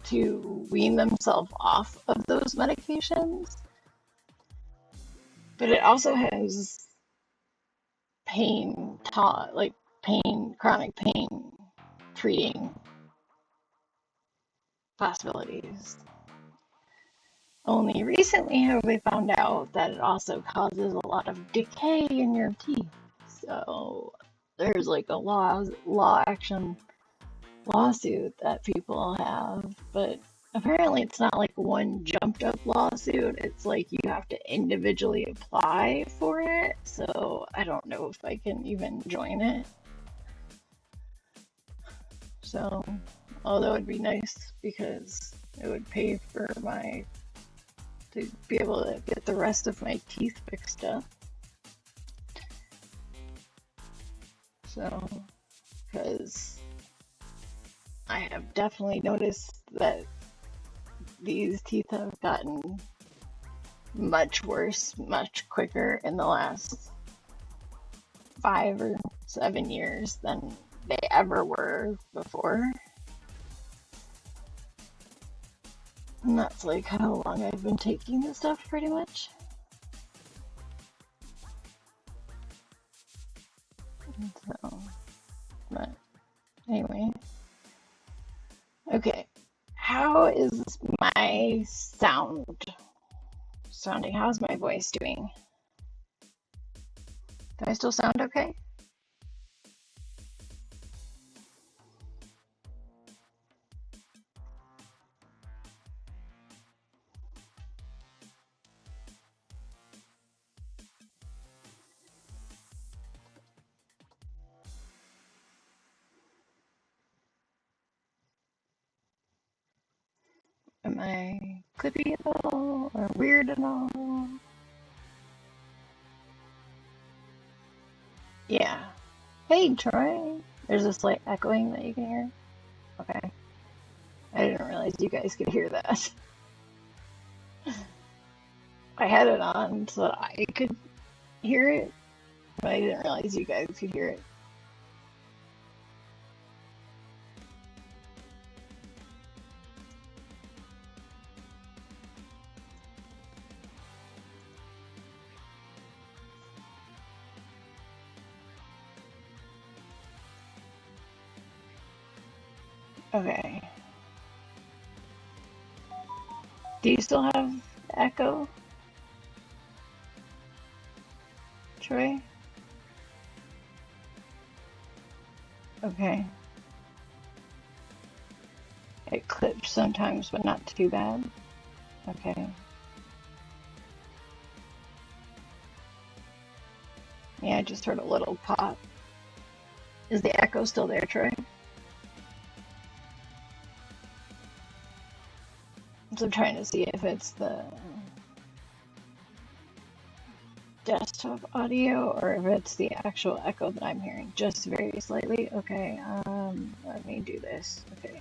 to wean themselves off of those medications. But it also has chronic pain treating possibilities. Only recently have we found out that it also causes a lot of decay in your teeth. So there's like a law action lawsuit that people have, but apparently it's not like one jumped up lawsuit. It's like you have to individually apply for it. So I don't know if I can even join it. So, although it'd be nice because it would pay for to be able to get the rest of my teeth fixed up. So, because I have definitely noticed that these teeth have gotten much worse, much quicker in the last 5 or 7 years than they ever were before. And that's like how long I've been taking this stuff, pretty much. So, but anyway. Okay. How is my sounding? How's my voice doing? Do I still sound okay? Am I clippy at all or weird at all? Yeah. Hey, Troy. There's a slight echoing that you can hear. Okay. I didn't realize you guys could hear that. I had it on so that I could hear it, but I didn't realize you guys could hear it. Okay. Do you still have echo, Troy? Okay. It clips sometimes, but not too bad. Okay. Yeah, I just heard a little pop. Is the echo still there, Troy? So I'm trying to see if it's the desktop audio or if it's the actual echo that I'm hearing, just very slightly. Okay, let me do this. Okay.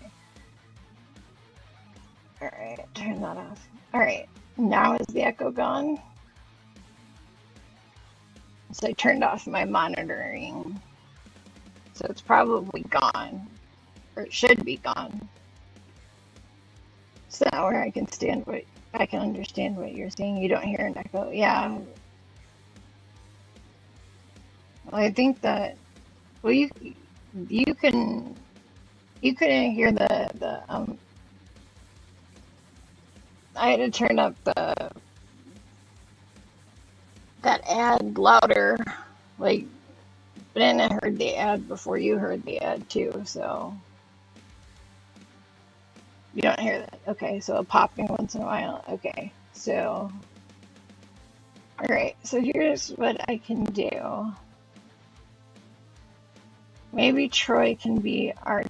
Alright, turn that off. Alright, now is the echo gone? So I turned off my monitoring. So it's probably gone. Or it should be gone. So now where I can understand what you're saying. You don't hear an echo. Yeah. Well, I think that you couldn't hear the I had to turn up that ad louder, like, but then I heard the ad before you heard the ad too, so you don't hear that. Okay, so a popping once in a while. Okay, so all right, so here's what I can do. Maybe Troy can be our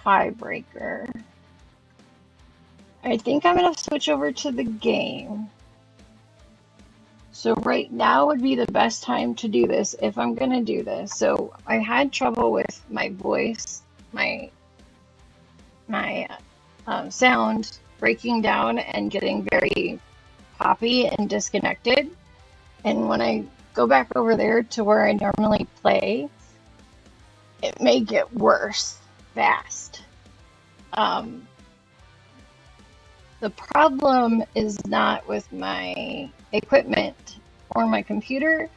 tiebreaker. I think I'm gonna switch over to the game. So right now would be the best time to do this if I'm gonna do this. So I had trouble with my voice, my sound breaking down and getting very poppy and disconnected. And when I go back over there to where I normally play, it may get worse fast. The problem is not with my equipment or my computer.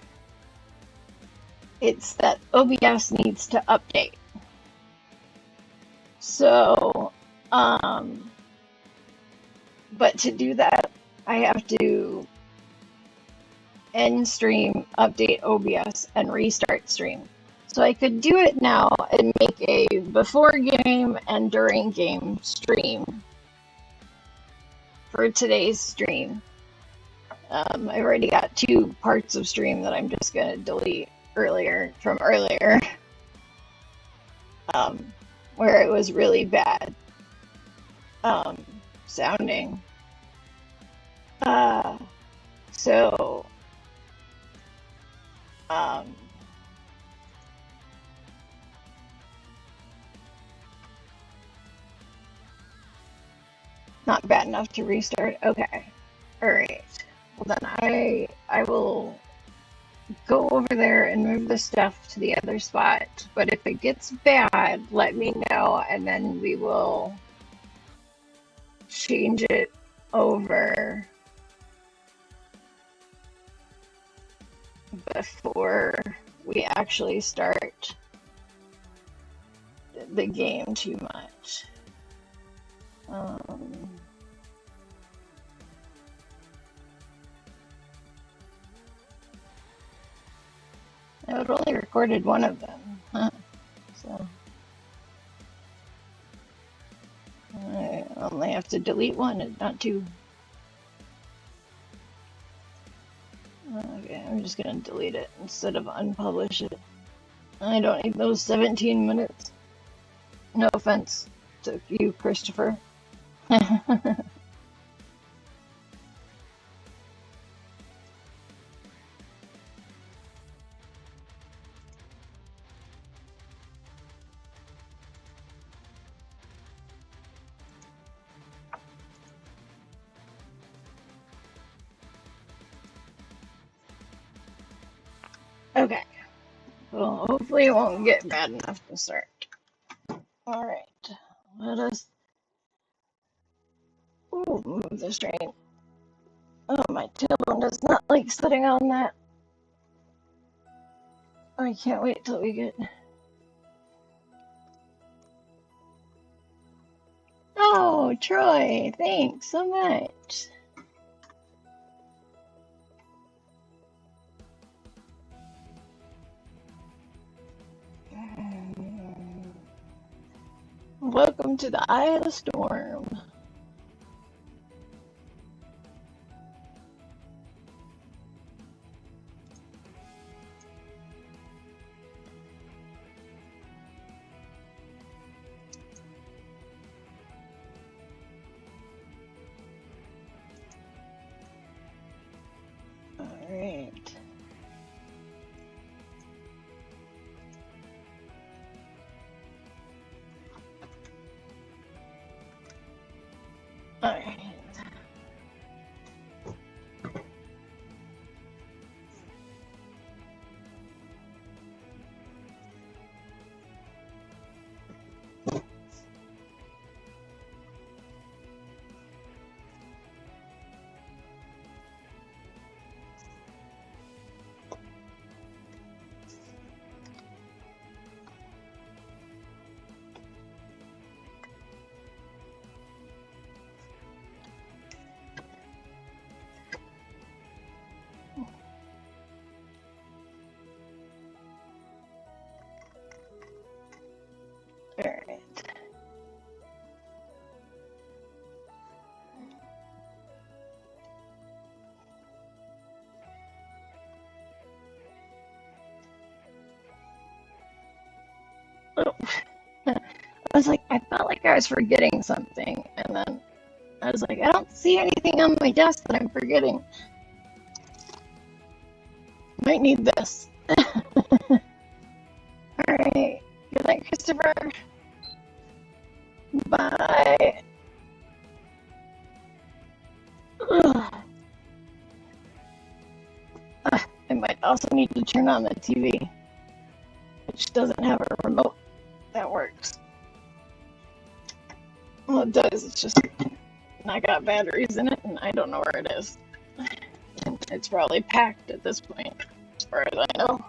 It's that OBS needs to update. So, but to do that, I have to end stream, update OBS, and restart stream. So I could do it now and make a before game and during game stream for today's stream. I've already got 2 parts of stream that I'm just gonna delete from earlier, where it was really bad sounding. So not bad enough to restart. Okay, all right. Well then I will go over there and move the stuff to the other spot. But if it gets bad, let me know, and then we will change it over before we actually start the game too much. I've only recorded one of them, huh? So I only have to delete one and not two. Okay, I'm just gonna delete it instead of unpublish it. I don't need those 17 minutes. No offense to you, Christopher. Okay. Well, hopefully it won't get bad enough to start. All right. Let us move this train. Oh, my tailbone does not like sitting on that. I can't wait till we get. Oh, Troy, thanks so much. Welcome to the Eye of the Storm. All right. All right. All right. Oh. I was like, I felt like I was forgetting something, and then I was like, I don't see anything on my desk that I'm forgetting. Might need this. All right. Good night, Christopher. Bye. Ugh. I might also need to turn on the TV, which doesn't have a remote that works. Well, it does. It's just not got batteries in it, and I don't know where it is. And it's probably packed at this point, as far as I know.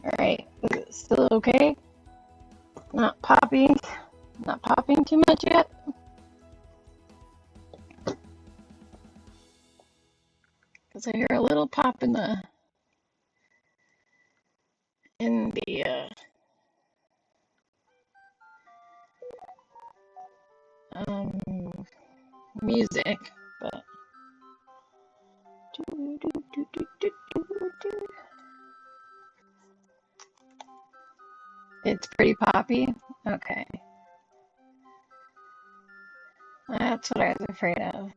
Alright, is it still okay? Not popping too much yet? Because I hear a little pop in the in the music, but it's pretty poppy. Okay, that's what I was afraid of.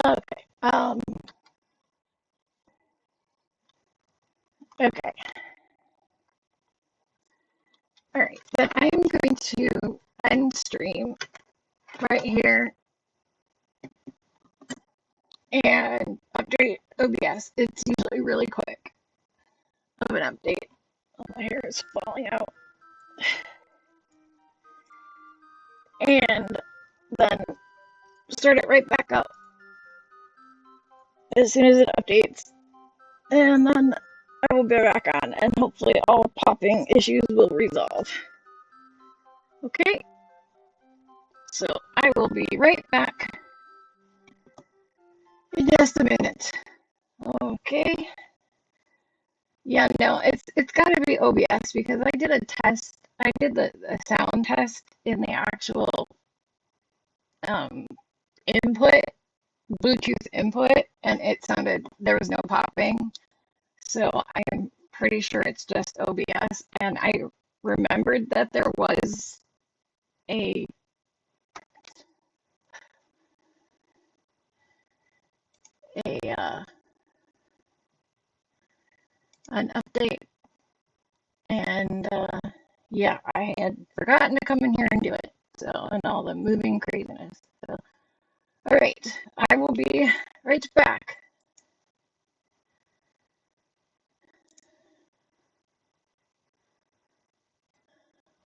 Okay. Okay. All right. Then I'm going to end stream right here and update OBS. It's usually really quick of an update. Oh, my hair is falling out. And then start it right back up as soon as it updates. And then I will be back on, and hopefully all popping issues will resolve. Okay? So I will be right back in just a minute. Okay. Yeah, no, it's got to be OBS because I did a test. I did the sound test in the actual input, Bluetooth input, and it sounded, there was no popping. So I'm pretty sure it's just OBS. And I remembered that there was a an update, and yeah, I had forgotten to come in here and do it. So, and all the moving craziness. So, all right, I will be right back.